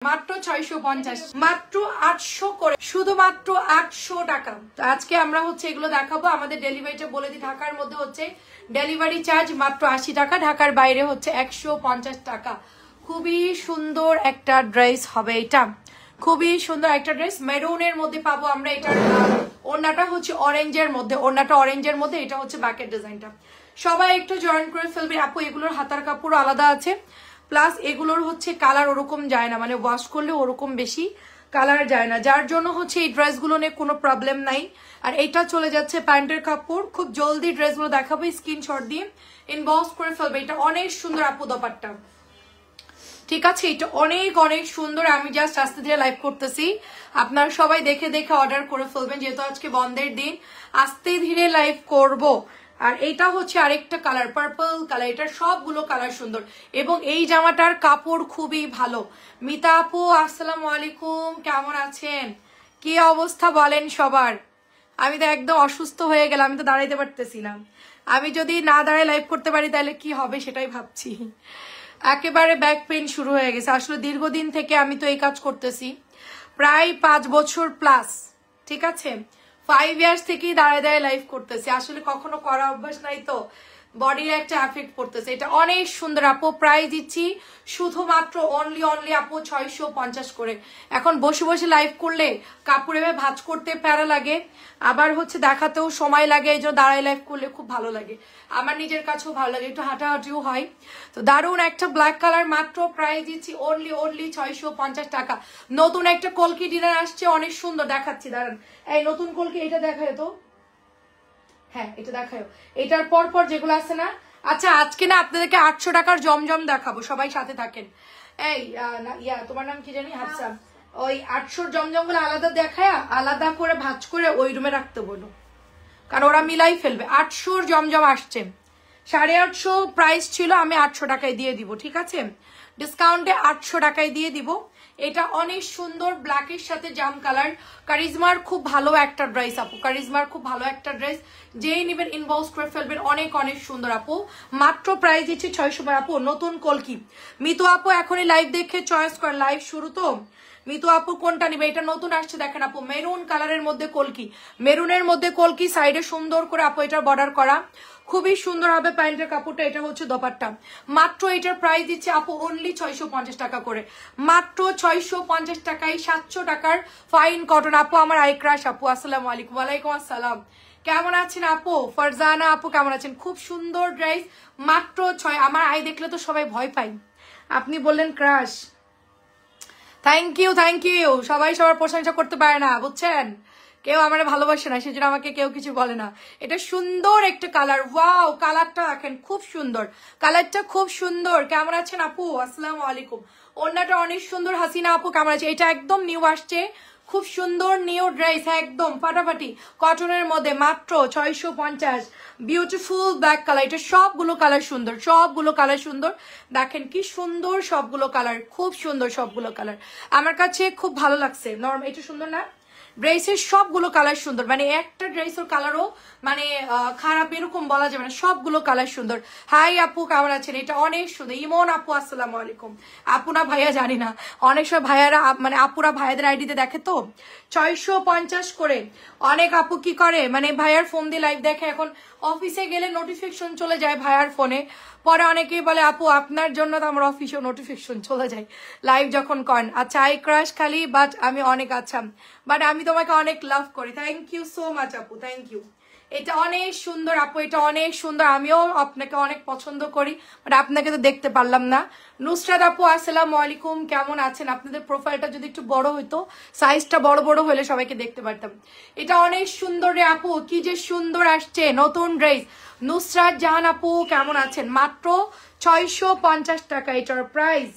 মাত্র 650, মাত্র 800 করে, শুধুমাত্র 800 টাকা। তো আজকে আমরা হচ্ছে এগুলো দেখাবো। আমাদের ডেলিভারিটা বলে দিই, ঢাকার মধ্যে হচ্ছে ডেলিভারি চার্জ মাত্র 80 টাকা, ঢাকার বাইরে হচ্ছে 150 টাকা। খুবই সুন্দর একটা ড্রেস হবে এটা, খুবই সুন্দর একটা ড্রেস। মেরুনের মধ্যে পাবো আমরা। এটার ওড়নাটা হচ্ছে অরেঞ্জের মধ্যে, ওড়নাটা অরেঞ্জের মধ্যে। এটা হচ্ছে ব্যাকের ডিজাইনটা। সবাই একটু জয়েন করে ফেলবে আপু। এগুলোর হাতার কাপড় আলাদা আছে, প্লাস এগুলোর হচ্ছে কালার ওরকম যায় না, মানে ওয়াশ করলে ওরকম বেশি কালার যায় না, যার জন্য হচ্ছে এই ড্রেসগুলো নিয়ে কোনো প্রবলেম নাই। আর এটা চলে যাচ্ছে প্যান্টের কাপড়। খুব জলদি ড্রেসগুলো দেখাবো, স্ক্রিনশট দিয়ে ইনবক্স করে ফেলবে। এটা অনেক সুন্দর আপু দোপাট্টা, ঠিক আছে? এটা অনেক অনেক সুন্দর। আমি জাস্ট আস্তে ধীরে লাইভ করতেছি, আপনারা সবাই দেখে দেখে অর্ডার করে ফেলবেন, যেহেতু আজকে বন্ধের দিন, আস্তে ধীরে লাইভ করব। আর এটা হচ্ছে আরেকটা কালার, পার্পল কালার। এটা সবগুলো কালার সুন্দর এবং এই জামাটার কাপড় খুবই ভালো। মিতা আপু আসসালামু আলাইকুম, কেমন আছেন? কি অবস্থা বলেন সবার? আমি তো একদম অসুস্থ হয়ে গেলাম, আমি তো দাঁড়াইতে পারতেছি না। আমি যদি না দাঁড়ায় লাইভ করতে পারি তাহলে কি হবে সেটাই ভাবছি। একেবারে ব্যাক পেইন শুরু হয়ে গেছে। আসলে দীর্ঘদিন থেকে আমি তো এই কাজ করতেছি, প্রায় 5 বছর প্লাস, ঠিক আছে? 5 ইয়ার্স থেকেই দাঁড়ায় দাঁড়ায় লাইভ করতেছি। আসলে কখনো করা অভ্যাস নাই, তো বডির একটা এফেক্ট পড়তেছে। এটা অনেক সুন্দর আপু। প্রাইস দিচ্ছি শুধুমাত্র অনলি আপু 650 করে। এখন বসে বসে লাইভ করলে কাপড়ে ভাঁজ করতে প্যারা লাগে, আবার হচ্ছে দেখাতেও সময় লাগে। এই জন্য দাঁড়ায় লাইভ করলে খুব ভালো লাগে, আমার নিজের কাছেও ভালো লাগে, একটু হাঁটাহাঁটিও হয়। তো দারুণ একটা ব্ল্যাক কালার, মাত্র প্রাইস দিচ্ছি অনলি 650 টাকা। নতুন একটা কলকি ডিজাইন আসছে, অনেক সুন্দর, দেখাচ্ছি দাঁড়ান। এই নতুন কলকি, এটা দেখায় তো, হ্যাঁ এটা দেখাও। এটার পর পর যেগুলো আছে না। আচ্ছা আজকে না আপনাদেরকে 800 টাকার জমজম দেখাবো, সবাই সাথে থাকেন। এই তোমার নাম কি জানি? হাফসা। ওই 800 জমজম গুলো আলাদা দেখায়, আলাদা করে ভাঁজ করে ওই রুমে রাখতে বলো, কারণ ওরা মিলাই ফেলবে। 800 জমজম আসছে, 850 প্রাইস ছিল, আমি 800 টাকায় দিয়ে দিব, ঠিক আছে? ডিসকাউন্টে 800 টাকায় দিয়ে দিব। এটা অনেক সুন্দর ব্ল্যাকের সাথে জাম কালার। কারিজমার খুব ভালো একটা ড্রেস আপু, কারিজমার খুব ভালো একটা ড্রেস। যেই নেবেন ইনবক্স করে ফেলবেন। অনেক অনেক সুন্দর আপু, মাত্র প্রাইস দিচ্ছে 600 আপু। নতুন কলকি মিতু আপু এখনই লাইভ দেখে চয়েস করেন, লাইভ শুরু তো। মিতু আপু কোনটা নিবে? এটা নতুন আসছে, দেখেন আপু, মেরুন কালারের মধ্যে কলকি, মেরুনের মধ্যে কলকি, সাইডে সুন্দর করে আপু এটার বর্ডার করা, খুবই সুন্দর হবে প্যান্টের কাপড়টা। এটা হচ্ছে দোপাট্টা। মাত্র এটার প্রাইস দিচ্ছে আপু অনলি 650 টাকা করে, মাত্র 650 টাকায় 700 টাকার ফাইন কটন। আপু আমার আই ক্রাশ আপু, আসসালামু আলাইকুম। ওয়ালাইকুম আসসালাম, কেমন আছেন আপু? ফারজানা আপু কেমন আছেন? খুব সুন্দর ড্রেস, মাত্র 6। আমার আই দেখলে তো সবাই ভয় পাই, আপনি বললেন ক্রাশ। Thank you. সবাই সবার প্রশংসা করতে পারে না, বুঝছেন? কেউ আমার ভালোবাসে না, সেজন্য আমাকে কেউ কিছু বলে না। এটা সুন্দর একটা কালার, ওয়াও, কালারটা দেখেন, খুব সুন্দর কালারটা, খুব সুন্দর। কেমন আছেন আপু? আসসালামু আলাইকুম। ওড়নাটা অনেক সুন্দর। হাসিনা আপু কেমন আছে? এটা একদম নিউ আসছে, খুব সুন্দর নিউ ড্রেস, একদম ফাটাফাটি কটনের মধ্যে, মাত্র 650। Beautiful black colour. এটা সবগুলো কালার সুন্দর, সবগুলো কালার সুন্দর। দেখেন কি সুন্দর সবগুলো কালার, খুব সুন্দর সবগুলো কালার, আমার কাছে খুব ভালো লাগছে। নরমাল এটা সুন্দর না? ড্রেসের সবগুলো কালার সুন্দর, মানে একটা ড্রেসের কালারও মানে খারাপ এরকম বলা যাবে না, সবগুলো কালার সুন্দর। হাই আপু কেমন আছেন? এটা অনেক সুন্দর। ইমন আপু আসসালামু আলাইকুম। আপু না ভাইয়া জানি না, অনেক সময় ভাইয়ারা মানে আপুরা ভাইয়াদের আইডিতে দেখে তো। 650 করে। অনেক আপু কি করে, মানে ভাইয়ার ফোন দিয়ে লাইভ দেখে, এখন অফিসে গেলে নোটিফিকেশন চলে যায় ভাইয়ার ফোনে, পরে অনেকেই বলে আপু আপনার জন্য তো আমার অফিসেও নোটিফিকেশন চলে যায় লাইভ যখন করেন। আচ্ছা আই ক্রাশ খালি, বাট আমি অনেক, আচ্ছা বাট আমি তোমাকে অনেক লাভ করি। থ্যাংক ইউ সো মাচ আপু, থ্যাংক ইউ। এটা অনেক সুন্দর আপু, এটা অনেক সুন্দর। আমিও আপনাকে অনেক পছন্দ করি, বাট আপনাকে তো দেখতে পারলাম না। নুসরাত আপু আসসালামু আলাইকুম, কেমন আছেন? আপনাদের প্রোফাইলটা যদি একটু বড় হইতো, সাইজটা বড় বড় হলে সবাইকে দেখতে পারতাম। এটা অনেক সুন্দর রে আপু, কি যে সুন্দর আসছে নতুন ড্রেস। নুসরাত জাহান আপু কেমন আছেন? মাত্র 650 টাকা এটার প্রাইস।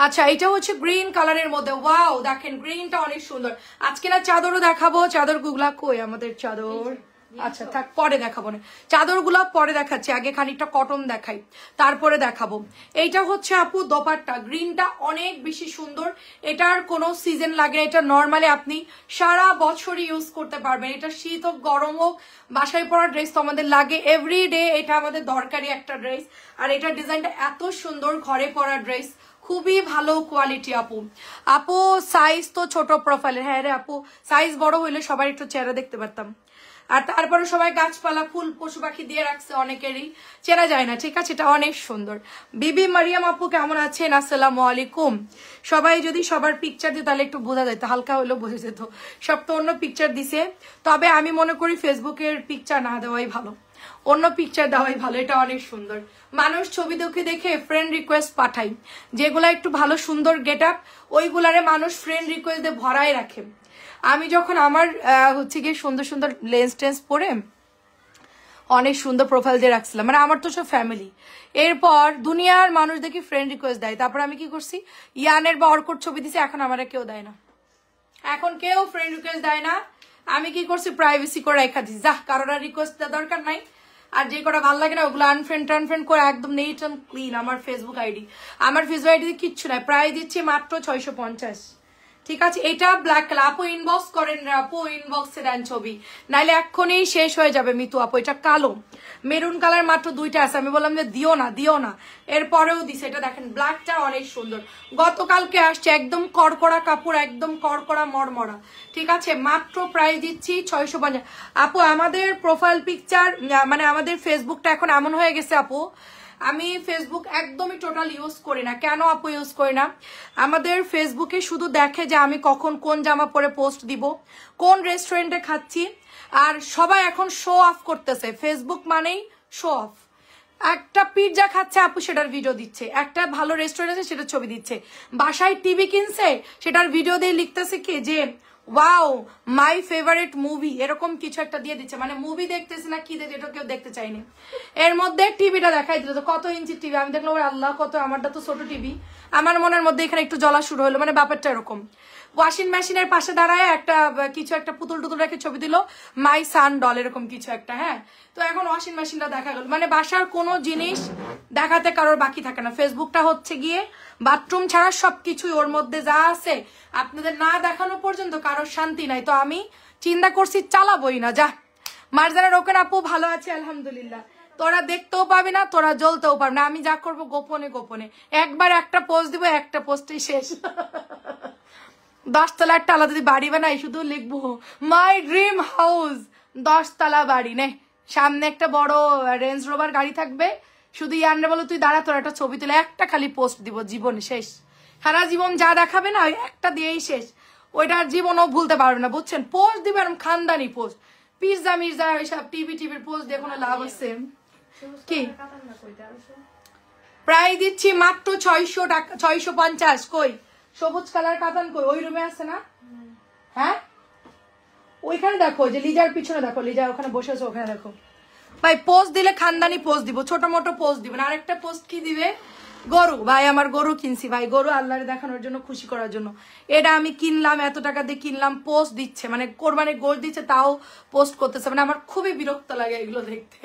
আচ্ছা এটা হচ্ছে গ্রিন কালারের মধ্যে, ওয়াও দেখেন গ্রিনটা অনেক সুন্দর। আজকে না চাদরও দেখাবো, চাদর গুলা কই আমাদের চাদর? আচ্ছা থাক, পরে দেখাবো না, চাদরগুলো পরে দেখাচ্ছি, আগে খানিকটা কটন দেখাই তারপরে দেখাবো। এইটা হচ্ছে আপু দোপাট্টা, গ্রিনটা অনেক বেশি সুন্দর। এটার কোনো সিজন লাগে না, এটা নর্মালি আপনি সারা বছরই ইউজ করতে পারবেন। এটা শীত হোক গরম হোক, বাসায় পরা ড্রেস তো আমাদের লাগে এভরি ডে, এটা আমাদের দরকারি একটা ড্রেস। আর এটার ডিজাইনটা এত সুন্দর, ঘরে পরা ড্রেস, খুবই ভালো কোয়ালিটি আপু। আপু সাইজ তো ছোট প্রোফাইলের, হ্যাঁ রে আপু, সাইজ বড় হইলে সবাই একটু চেহারা দেখতে পারতাম। আর তারপরে সবাই গাছপালা ফুল পশু পাখি দিয়ে রাখছে, অনেকেরই চেনা যায় না, ঠিক আছে, এটা অনেক সুন্দর। বিবি মারিয়াম আপু কেমন আছেন? আসসালামু আলাইকুম। সবাই যদি সবার পিকচার দিত তাহলে একটু বোঝা যেত, হালকা হলেও বোঝা যেত। সব তো অন্য পিকচার দিছে, তবে আমি মনে করি ফেসবুকের পিকচার না দেওয়াই ভালো, অন্য পিকচার দেওয়াই ভালো। এটা অনেক সুন্দর। মানুষ ছবি দেখে দেখে ফ্রেন্ড রিকোয়েস্ট পাঠাই, যেগুলা একটু ভালো সুন্দর গেট আপ, ওইগুলারে মানুষ ফ্রেন্ড রিকোয়েস্ট দিয়ে ভরাই রাখে। আমি যখন আমার হচ্ছে গিয়ে সুন্দর সুন্দর লেন্স টেন্স পরে অনেক সুন্দর প্রোফাইল দিয়ে রাখছিলাম, মানে আমার তো সব ফ্যামিলি, এরপর দুনিয়ার মানুষ দেখি ফ্রেন্ড রিকোয়েস্ট দেয়। তারপর আমি কি করছি, ইয়ানের বা অর্কর ছবি দিছি, এখন আমার কেউ দেয় না, এখন কেউ ফ্রেন্ড রিকোয়েস্ট দেয় না। আমি কি করছি, প্রাইভেসি করে রেখা দিচ্ছি, যা কারোর রিকোয়েস্ট দেওয়ার দরকার নাই। আর যে কটা ভালো লাগে না ওগুলো আনফ্রেন্ড করে একদম নেট অ্যান্ড ক্লিন। আমার ফেসবুক আইডি, আমার ফেসবুক আইডি কিচ্ছু নাই, প্রায় দিচ্ছি মাত্র 650, ঠিক আছে। এটা ব্ল্যাক কালার। আপু ইনবক্স করেন, আপু ইনবক্সে দেন ছবি, নাইলে এক্ষুনি শেষ হয়ে যাবে মিতু আপু। এটা কালো মেরুন কালার, মাত্র 2টা আছে। আমি বললাম যে দিও না, এরপরেও দিছে। এটা দেখেন ব্ল্যাকটা অনেক সুন্দর, গতকালকে আসছে, একদম কড়কড়া কাপড়, একদম কড়কড়া মরমরা, ঠিক আছে। মাত্র প্রাইস দিচ্ছি 650। আপু আমাদের প্রোফাইল পিকচার, মানে আমাদের ফেসবুকটা এখন এমন হয়ে গেছে আপু, আমি ফেসবুক একদমই টোটাল ইউজ করি না। কেন আপু ইউজ করি না? আমাদের ফেসবুকে শুধু দেখে যে আমি কখন কোন জামা পরে পোস্ট দিব, কোন রেস্টুরেন্টে খাচ্ছি, আর সবাই এখন শো অফ করতেছে। ফেসবুক মানেই শো অফ। একটা পিৎজা খাচ্ছে আপু, সেটার ভিডিও দিচ্ছে, একটা ভালো রেস্টুরেন্ট আছে সেটার ছবি দিচ্ছে, বাসায় টিভি কিনছে সেটার ভিডিও দিয়ে লিখতেছে কি যে ওয়াও মাই ফেভারিট মুভি, এরকম কিছু একটা দিয়ে দিচ্ছে। মানে মুভি দেখতেছে না কি দেখছে, এটা কেউ দেখতে চায়নি। এর মধ্যে টিভিটা দেখাই দিল, তো কত ইঞ্চি টিভি, আমি দেখলাম আল্লাহ কত, আমারটা তো ছোট টিভি। আমার মনের মধ্যে এখানে একটু জ্বলা শুরু হলো, মানে ব্যাপারটা এরকম। ওয়াশিং মেশিনের পাশে দাঁড়ায় একটা কিছু একটা পুতুল টুতুল রেখে ছবি দিল, মাই সান ডল, এরকম কিছু একটা। হ্যাঁ, তো এখন ওয়াশিং মেশিনটা দেখা গেল, মানে বাসার কোনো জিনিস দেখাতে কারোর বাকি থাকে না। ফেসবুকটা হচ্ছে গিয়ে বাথরুম ছাড়া সবকিছুই, ওর মধ্যে যা আছে আপনাদের না দেখানো পর্যন্ত কারোর শান্তি নাই। তো আমি চিন্তা করছি চালাবোই না, যা। মারজানা রোকেন আপু ভালো আছে আলহামদুলিল্লাহ। তোরা দেখতেও পাবি না, তোরা জ্বলতেও পারবি না, আমি যা করবো গোপনে গোপনে। একবার একটা পোস্ট দিব, একটা পোস্টেই শেষ। 10 তলা একটা আলাদা বাড়ি বানাই, শুধু লিখবো মাই ড্রিম হাউস, 10 তলা বাড়ি। নে সামনে একটা বড় রেঞ্জ রোভার গাড়ি থাকবে, শুধু ইয়ানরে বলো তুই দাঁড়া, তোর একটা ছবি তুলে একটা খালি পোস্ট দিব, জীবনে শেষ। সারা জীবন যা দেখাবে না, ওই একটা দিয়েই শেষ। ওইটার জীবনও ভুলতে পারবে না, বুঝছেন। পোস্ট দিবে এরকম খানদানি পোস্ট, পিৎজা মির্জা ওইসব টিভির পোস্ট দিয়ে কোনো লাভ আছে কি? প্রায় দিচ্ছি মাত্র 600 টাকা, 650। কই সবুজ কালার কাতান কই? ওই রুমে আছে না? হ্যাঁ ওইখানে দেখো, যে লিজার পিছনে দেখো, লিজা ওখানে বসে আছে, ওখানে দেখো। ভাই পোস্ট দিলে খানদানি পোস্ট দিব, ছোট মোটো পোস্ট দিবেন। আরেকটা পোস্ট কি দিবে? গরু। ভাই আমার গরু কিনছি, ভাই গরু আল্লাহরে দেখানোর জন্য, খুশি করার জন্য। এটা আমি কিনলাম, এত টাকা দিয়ে কিনলাম, পোস্ট দিচ্ছে, মানে কোরবানির গোশত দিচ্ছে, তাও পোস্ট করতেছে। মানে আমার খুবই বিরক্ত লাগে এগুলো দেখতে।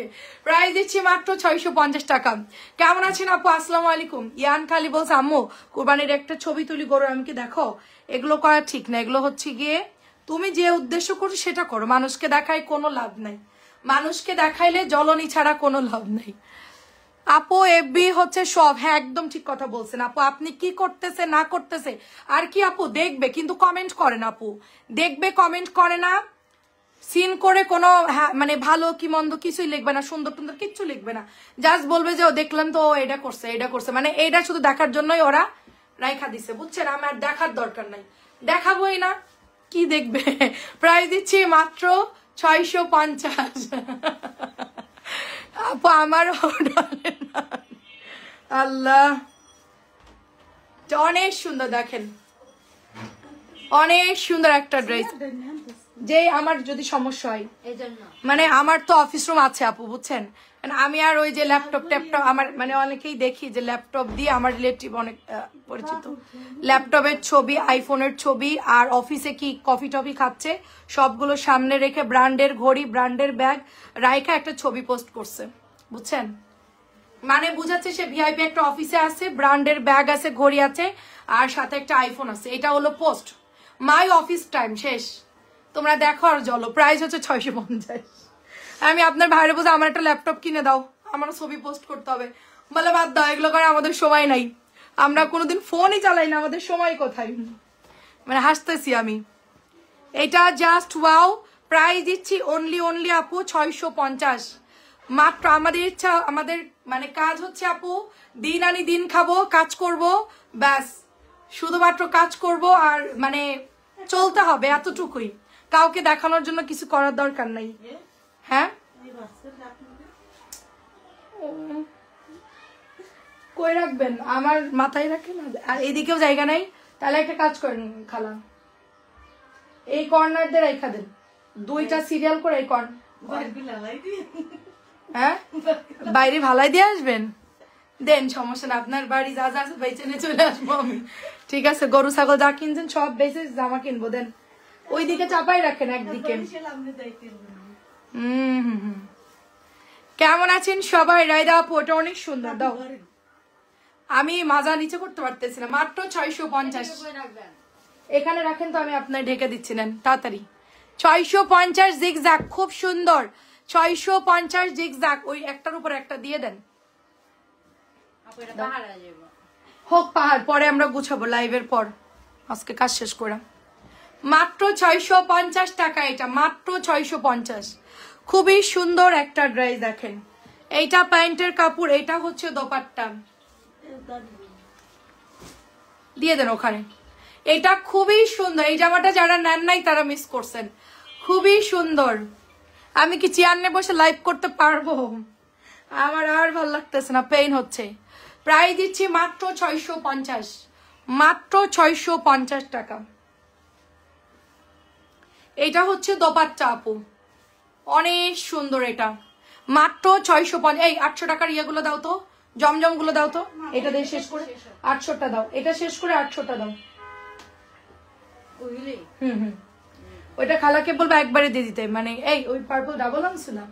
প্রাইস দিচ্ছি মাত্র 650 টাকা। কেমন আছেন আপু? আসসালামু আলাইকুম। ইয়ান খালি বলছে আম্মু কোরবানির একটা ছবি তুলি গরু। আমি কি দেখো এগুলো করা ঠিক না, এগুলো হচ্ছে গিয়ে তুমি যে উদ্দেশ্য করছো সেটা করো, মানুষকে দেখায় কোনো লাভ নাই, মানুষকে দেখাইলে জ্বলনি ছাড়া কোনো লাভ নাই। আপু এফবি হচ্ছে সব, হ্যাঁ একদম ঠিক কথা বলছেন আপু। আপনি কি করতেছে না করতেছে আর কি আপু দেখবে, কিন্তু কমেন্ট করে না আপু, দেখবে কমেন্ট করে না, সিন করে কোনো মানে ভালো কি মন্দ কিছুই লিখবে না, সুন্দর টুন্দর কিচ্ছু লিখবে না, জাস্ট বলবে যে ও দেখলাম তো এটা করছে, মানে এটা শুধু দেখার জন্যই ওরা রাইখা দিছে, বুঝছেন। আমার দেখার দরকার নাই, দেখাবোই না, কি দেখবে। প্রাইস দিচ্ছি মাত্র 650। আপু আমার আল্লাহ অনেক সুন্দর, দেখেন অনেক সুন্দর একটা ড্রেস। যে আমার যদি সমস্যা হয়, মানে আমার তো অফিস রুম আছে আপু, বুঝছেন। আমি আর ওই যে ল্যাপটপ আমার মানে অনেকেই দেখি যে ল্যাপটপ দিয়ে, আমার রিলেটিভ অনেক পরিচিত, ল্যাপটপের ছবি, আইফোনের ছবি, আর অফিসে কি কফি টফি খাচ্ছে সবগুলো সামনে রেখে, ব্র্যান্ডের ঘড়ি, ব্র্যান্ডের ব্যাগ রাইখা একটা ছবি পোস্ট করছে, বুঝছেন। মানে বুঝাচ্ছে সে ভিআইপি একটা অফিসে আছে, ব্র্যান্ডের ব্যাগ আছে, ঘড়ি আছে, আর সাথে একটা আইফোন আছে। এটা হলো পোস্ট, মাই অফিস টাইম শেষ। তোমরা দেখো আর জ্বলো। প্রাইস হচ্ছে 650। আমি আপনার ভাইরে বলছি আমার একটা ল্যাপটপ কিনে দাও, আমার ছবি পোস্ট করতে হবে, বলে বাদ দাও, এগুলো করে আমাদের সময় নাই, আমরা কোনোদিন ফোনই চালাই না, আমাদের সময় কোথায়, মানে হাসতেছি আমি। এটা জাস্ট ওয়াও, প্রাইস দিচ্ছি অনলি আপু 650 মাত্র। আমাদের ইচ্ছা, আমাদের মানে কাজ হচ্ছে আপু দিন আনি দিন খাবো, কাজ করব, ব্যাস শুধুমাত্র কাজ করব আর মানে চলতে হবে, এতটুকুই। কাউকে দেখানোর জন্য কিছু করার দরকার নাই। হ্যাঁ কই রাখবেন? আমার মাথায় রাখেন, আর এদিকেও জায়গা নাই। তাহলে একটা কাজ করেন খালা, এই কর্নার দিয়ে রেখা দেন, দুইটা সিরিয়াল করে এই কর্নার। হ্যাঁ বাইরে ভালাই দিয়ে আসবেন, দেন সমস্যা না, আপনার বাড়ি যা যা আছে বেচে নিয়ে চলে আসবো আমি। ঠিক আছে, গরু ছাগল যা কিনছেন সব বেচে জামা কিনবো, দেন ওইদিকে চাপাই রাখেন একদিকে। কেমন আছেন সবাই? রায়দা আপু ওটা অনেক সুন্দর, দাও। আমি মাজা নিচে করতে পারতেছি না, মাত্র 650। এখানে রাখেন তো, আমি আপনার ঢেকে দিচ্ছি, নেন তাড়াতাড়ি। 650 জিগজ্যাগ, খুব সুন্দর। 650 জিগজ্যাগ, ওই একটার উপর একটা দিয়ে দেন। হোক পাহাড়, পরে আমরা গুছাবো লাইভের পর, আজকে কাজ শেষ করে। মাত্র 650 টাকা এটা, মাত্র 650। খুবই সুন্দর একটা ড্রেস, দেখেন এইটা প্যান্টের কাপড়, এটা হচ্ছে দোপাট্টা, দিয়ে দেন ওখানে। এটা খুবই সুন্দর, এই জামাটা যারা নেন নাই তারা মিস করছেন, খুবই সুন্দর। আমি কি চেয়ার নিয়ে বসে লাইভ করতে পারবো? আমার আর ভালো লাগতেছে না, পেইন হচ্ছে। প্রাইস দিচ্ছি মাত্র 650, মাত্র 650 টাকা। এটা হচ্ছে দোপাট্টা আপু, অনেক সুন্দর এটা, মাত্র 650। এই 800 টাকার ইয়েগুলো দাও তো, জমজম গুলো দাও তো, এটা দিয়ে শেষ করে 800টা দাও, এটা শেষ করে 800টা দাও। ওইটা খালাকে বলবো একবারে দিয়ে দিতে, মানে এই ওই পার্পল ডাবল আনছো না?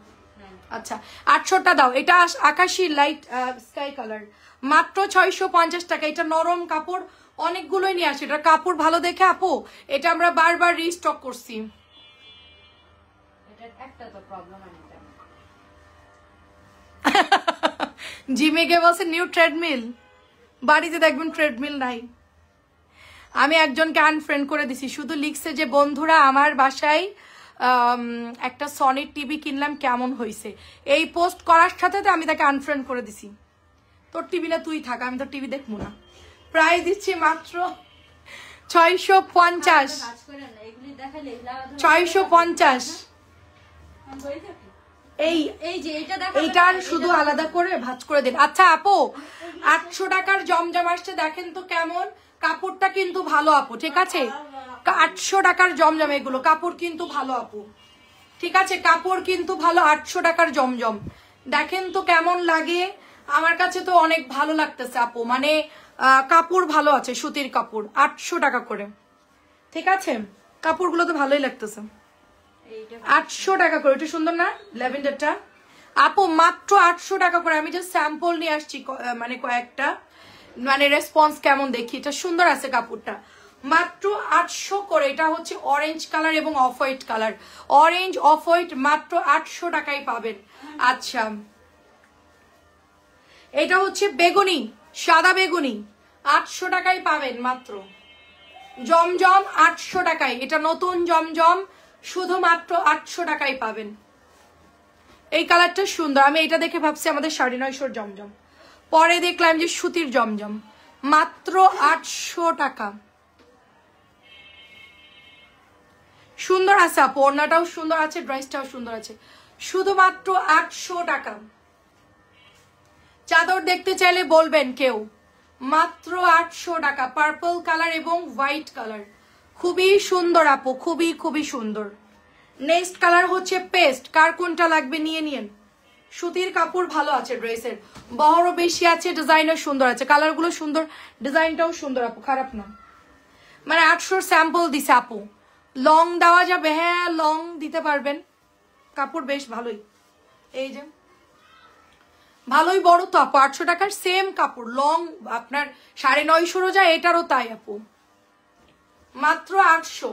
আচ্ছা 800টা দাও। এটা আকাশি লাইট স্কাই কালার, মাত্র 650 টাকা। এটা নরম কাপড়, অনেকগুলোই নিয়ে আসে, এটা কাপড় ভালো দেখে আপু এটা আমরা বারবার রিস্টক করছি। জিমে গিয়ে বলছে নিউ ট্রেডমিল, বাড়িতে দেখবেন ট্রেডমিল নাই। আমি একজনকে আনফ্রেন্ড করে দিছি, শুধু লিখছে যে বন্ধুরা আমার বাসায় একটা সনির টিভি কিনলাম, কেমন হয়েছে। এই পোস্ট করার সাথে আমি তাকে আনফ্রেন্ড করে দিছি। তোর টিভি না তুই থাক, আমি তো টিভি দেখবো না। প্রাইস দিচ্ছি মাত্র 650, 650। এইটার শুধু আলাদা করে ভাঁজ করে দিন। আচ্ছা আপু 800 টাকার জমজম আসছে, দেখেন তো কেমন, কাপড়টা কিন্তু ভালো আপু, ঠিক আছে? 800 টাকার জমজম, এগুলো কাপড় কিন্তু ভালো আপু, ঠিক আছে? কাপড় কিন্তু ভালো, 800 টাকার জমজম, দেখেন তো কেমন লাগে। আমার কাছে তো অনেক ভালো লাগতেছে আপু, মানে কাপড় ভালো আছে, সুতির কাপড়, 800 টাকা করে, ঠিক আছে? কাপড়গুলো তো ভালোই লাগতেছে, 800 টাকা করে। এটা সুন্দর না ল্যাভেন্ডারটা আপু, মাত্র 800 টাকা করে। আমি জাস্ট স্যাম্পল নিয়ে আসছি, মানে কয়েকটা, মানে রেসপন্স কেমন দেখি। এটা সুন্দর আছে কাপড়টা, মাত্র 800 করে। এটা হচ্ছে অরেঞ্জ কালার এবং off white colour, orange off white, মাত্র 800 টাকায় পাবেন। আচ্ছা এটা হচ্ছে বেগুনি, সাদা বেগুনি, 800 টাকায় পাবেন মাত্র। জমজম 800 টাকায়, এটা নতুন জমজম, শুধুমাত্র 800 টাকায় পাবেন। এই কালারটা সুন্দর, আমি এটা দেখে ভাবছি আমাদের 950 জমজম, পরে দেখলাম যে সুতির জমজম, মাত্র 800 টাকা। সুন্দর আছে আপু, ওড়নাটাও সুন্দর আছে, ড্রেসটাও সুন্দর আছে, শুধুমাত্র 800 টাকা। চাদর দেখতে চাইলে বলবেন কেউ, মাত্র 800 টাকা। পার্পল কালার এবং হোয়াইট কালার, খুবই সুন্দর আপু, খুবই খুবই সুন্দর। নেক্সট কালার হচ্ছে পেস্ট, কার কোনটা লাগবে নিয়ে নিন। সুতির কাপড় ভালো আছে, ড্রেসের বহরও বেশি আছে, ডিজাইনও সুন্দর আছে, কালারগুলো সুন্দর, ডিজাইনটাও সুন্দর আপু, খারাপ না। মানে 800 স্যাম্পল দিছে আপু, লং দেওয়া যাবে, হ্যাঁ লং দিতে পারবেন, কাপড় বেশ ভালোই। এই যে ভালোই বড় তো আপু, 800 টাকার সেম কাপড়, লং আপনার 950 যায়, এটারও তাই আপু, মাত্র 800,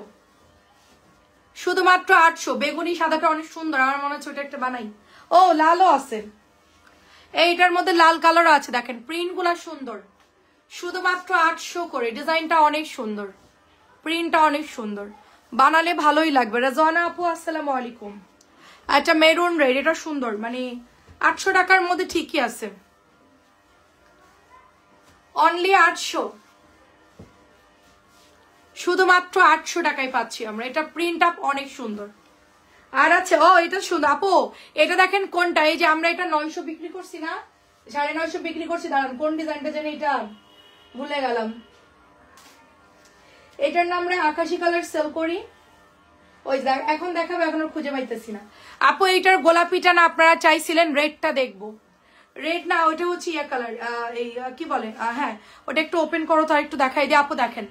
শুধুমাত্র 800। বেগুনি সাদাটা অনেক সুন্দর, আমার মনে হচ্ছে ওটা একটা বানাই। ও লালও আছে, এইটার মধ্যে লাল কালারও আছে, দেখেন প্রিন্ট গুলা সুন্দর, শুধুমাত্র 800 করে। ডিজাইনটা অনেক সুন্দর, প্রিন্টটা অনেক সুন্দর, বানালে ভালোই লাগবে। রাজওয়ানা আপু আসসালামু আলাইকুম। একটা মেরুন রেড, এটা সুন্দর, মানে 800 টাকার মধ্যে ঠিকই আছে। অনলি 800, শুধুমাত্র 800 টাকায় পাচ্ছি আমরা। এটা প্রিন্ট আপ অনেক সুন্দর। আর আছে এটা সুন্দর আপু, এটা দেখেন কোনটা, এই যে আমরা এটা 900 বিক্রি করছি না, 950 বিক্রি করছি। দাঁড়ান কোন ডিজাইনটা জানি, এটা ভুলে গেলাম। এটার নাম আমরা আকাশি কালার সেল করি। ওই এখন দেখাবো, এখন খুঁজে পাইতেছি না আপু। এইটার গোলাপিটা না আপনারা চাইছিলেন, রেডটা দেখবো। রেড না, ওইটা হচ্ছে ইয়া কালার, এই কি বলে, হ্যাঁ ওটা একটু ওপেন করো তো, একটু দেখাই দিই আপু। দেখেন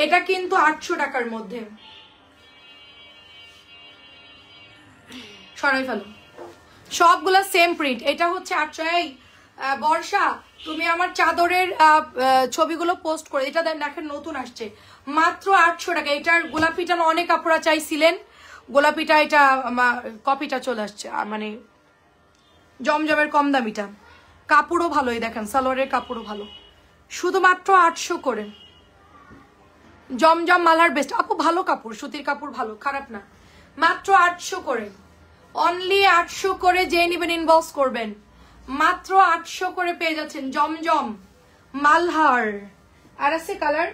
এটা কিন্তু 800 টাকার মধ্যে। সরাই ফেলো, সবগুলা সেম প্রিন্ট। এটা হচ্ছে 800। এই বর্ষা, তুমি আমার চাদরের ছবিগুলো পোস্ট করে, এটা দেখেন নতুন আসছে, মাত্র 800 টাকা। এটার গোলাপিটা অনেক আপুরা চাইছিলেন, গোলাপিটা এটা কপিটা চলে আসছে, মানে জমজমের কম দামিটা। কাপড়ও ভালোই, দেখেন সালোয়ারের কাপড়ও ভালো। শুধুমাত্র 800 করে। জমজম মালহার বেস্ট আপু, ভালো কাপড়, সুতির কাপড় ভালো, খারাপ না। মাত্র 800 করে, অনলি 800 করে। যে নিবেন ইনবক্স করবেন, মাত্র 800 করে পেয়ে যাচ্ছেন জমজম মালহার। আর আছে কালার,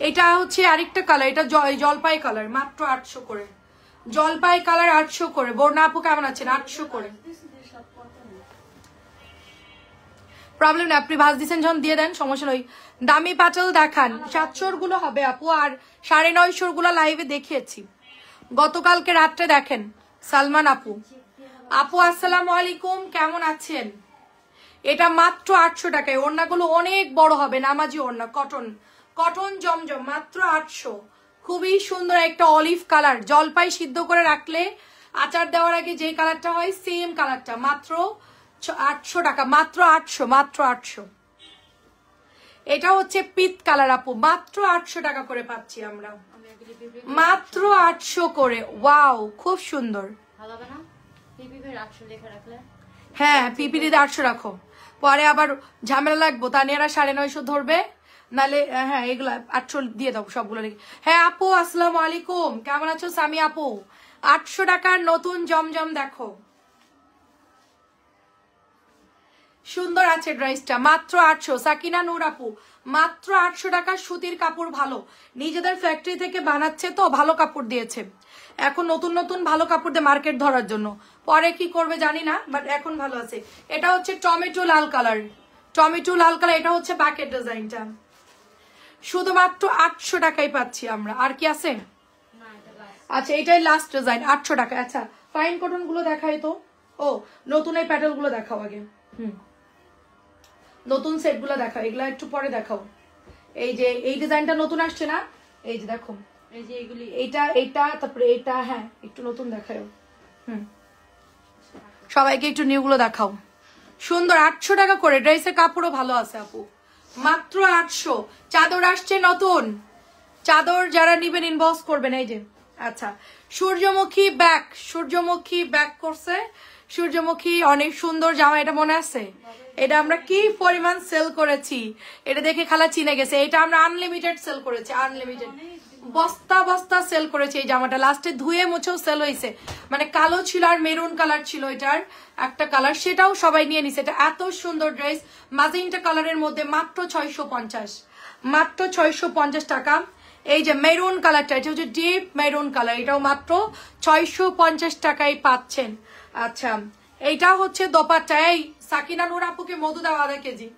এটা হচ্ছে আরেকটা কালার, এটা জলপাই কালার, মাত্র 800 করে। জলপাই কালার 800 করে। বর্ণা আপু কেমন আছেন? 800 করে। প্রবলেম না, আপনি ভাজ দিচ্ছেন যখন দিয়ে দেন, সমস্যা নয়। দামি পাটল দেখান, 700 গুলো হবে আপু, আর 950 গুলো লাইভে দেখিয়েছি গতকালকে রাত্রে। দেখেন সালমান আপু, আপু আসসালামু আলাইকুম, কেমন আছেন? এটা মাত্র 800 টাকায়। ওড়নাগুলো অনেক বড় হবে, নামাজি ওড়না, কটন, কটন জমজম, মাত্র 800। খুবই সুন্দর একটা অলিভ কালার, জলপাই সিদ্ধ করে রাখলে আচার দেওয়ার আগে যে কালারটা হয় সেম কালারটা, মাত্র 800 টাকা। মাত্র 800, মাত্র 800। এটা হচ্ছে পিত কালার আপু, মাত্র 800 টাকা করে পাচ্ছি আমরা, মাত্র 800 করে। ওয়াও, খুব সুন্দর। হ্যাঁ পিপিতে 800 রাখো, পরে আবার ঝামেলা লাগবো, তানিয়ারা 950 ধরবে, নালে হ্যাঁ এগুলা 800 দিয়ে দাও সবগুলো। হ্যাঁ আপু আসসালামু আলাইকুম, কেমন আছো সামি আপু? 800 টাকার নতুন জমজম দেখো, সুন্দর আছে ড্রেসটা, মাত্র 800। সাকিনা নূর আপু, মাত্র 800 টাকা। সুতির কাপড় ভালো, নিজেদের ফ্যাক্টরি থেকে বানাচ্ছে তো, ভালো কাপড় দিয়েছে। এখন নতুন নতুন ভালো কাপড় দিয়ে মার্কেট ধরার জন্য, পরে কি করবে জানি না, বাট এখন ভালো আছে। এটা হচ্ছে টমেটো লাল কালার, টমেটো লাল কালার। এটা হচ্ছে ব্যাকের ডিজাইনটা, শুধুমাত্র 800 টাকায় পাচ্ছি আমরা। আর কি আছে? আচ্ছা এটাই লাস্ট ডিজাইন, 800 টাকা। আচ্ছা ফাইন কটন গুলো দেখাই তো। ও নতুন এই প্যাটার্ন গুলো দেখাও আগে। নতুন সেট গুলো দেখাও, এগুলা একটু পরে দেখাও। এই যে এই ডিজাইনটা নতুন আসছে না, এই যে দেখো, এই যে এইগুলি, এইটা এইটা, তারপরে এইটা, হ্যাঁ একটু নতুন দেখাও। সবাইকে একটু নিউ গুলো দেখাও। সুন্দর, 800 টাকা করে। ড্রেসের কাপড়ও ভালো আছে আপু, মাত্র 800। চাদর আসছে নতুন, চাদর যারা নিবেন ইনবক্স করবেন। এই যে আচ্ছা সূর্যমুখী ব্যাক, সূর্যমুখী ব্যাক করছে, সূর্যমুখী অনেক সুন্দর জামা। এটা মনে আছে, এটা আমরা কি পরিমাণ সেল করেছি, এটা দেখে খালা চিনে গেছে। এটা আমরা আনলিমিটেড সেল করেছি, আনলিমিটেড বস্তা বস্তা সেল করেছি এই জামাটা। লাস্টে ধুয়ে মুছেও সেল হয়েছে, মানে কালো ছিল আর মেরুন কালার ছিল এটার একটা কালার, সেটাও সবাই নিয়ে নিছে। এটা এত সুন্দর ড্রেস, ম্যাজেন্টা কালারের মধ্যে, মাত্র 650, মাত্র 650 টাকা। এই যে মেরুন কালারটা, এটা হচ্ছে ডিপ মেরুন কালার, এটাও মাত্র 650 টাকায় পাচ্ছেন। আচ্ছা এইটা হচ্ছে দোপাট্টা। এই সাকিনা নূর আপুকে মধু দাও আধা কেজি।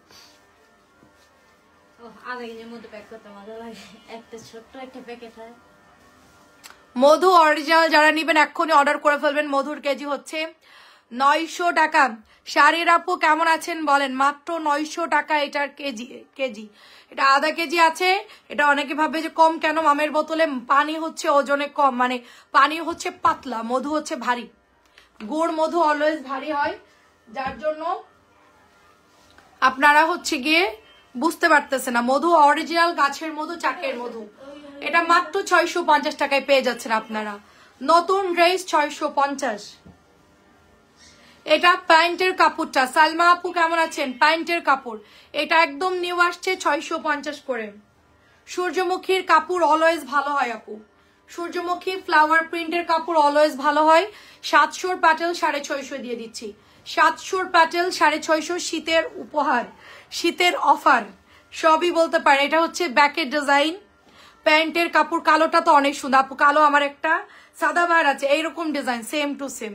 মধু অরিজিনাল যারা নিবেন এক্ষুনি অর্ডার করে ফেলবেন। মধুর কেজি হচ্ছে 900 টাকা। শাড়ির আপু কেমন আছেন বলেন? মাত্র 900 টাকা এটার কেজি, কেজি এটা আধা কেজি আছে। এটা অনেকে ভাবে যে কম কেন, মামের বোতলে পানি হচ্ছে ওজনে কম, মানে পানি হচ্ছে পাতলা, মধু হচ্ছে ভারী। গুড় মধু অলওয়েজ ভারী হয়, যার জন্য আপনারা হচ্ছে গিয়ে বুঝতে পারতেছে না। মধু অরিজিনাল গাছের মধু, চাকের মধু। এটা মাত্র 650 টাকায় পেয়ে যাচ্ছেন আপনারা। নতুন ড্রেস 650। এটা প্যান্টের কাপড়টা। সালমা আপু কেমন আছেন? প্যান্টের কাপড়, এটা একদম নিউ আসছে 650 করে। সূর্যমুখীর কাপড় অলওয়েজ ভালো হয় আপু, সূর্যমুখী ফ্লাওয়ার প্রিন্টের কাপড় অলওয়েজ ভালো হয়। 700 প্যাটেল 650 দিয়ে দিচ্ছি। 700 প্যাটেল 650, শীতের উপহার, শীতের অফার সবই বলতে পারে। এটা হচ্ছে ব্যাকের ডিজাইন, প্যান্টের কাপড়। কালোটা তো অনেক সুন্দর আপু, কালো আমার একটা সাদাবাহার আছে এইরকম ডিজাইন, সেম টু সেম।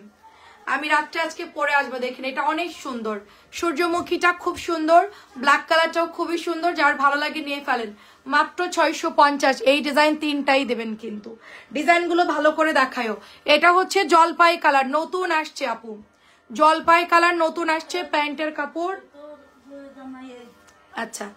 আমি রাত্রে আজকে পরে আসবো, দেখেন এটা অনেক সুন্দর। সূর্যমুখীটা খুব সুন্দর, ব্ল্যাক কালারটাও খুবই সুন্দর, যার ভালো লাগে নিয়ে ফেলেন। মাত্র 650। এই ডিজাইন 3টাই দেবেন, কিন্তু ডিজাইনগুলো ভালো করে দেখায়ও। এটা হচ্ছে জলপাই কালার, নতুন আসছে আপু, জলপাই কালার নতুন আসছে প্যান্টের কাপড়। আচ্ছা,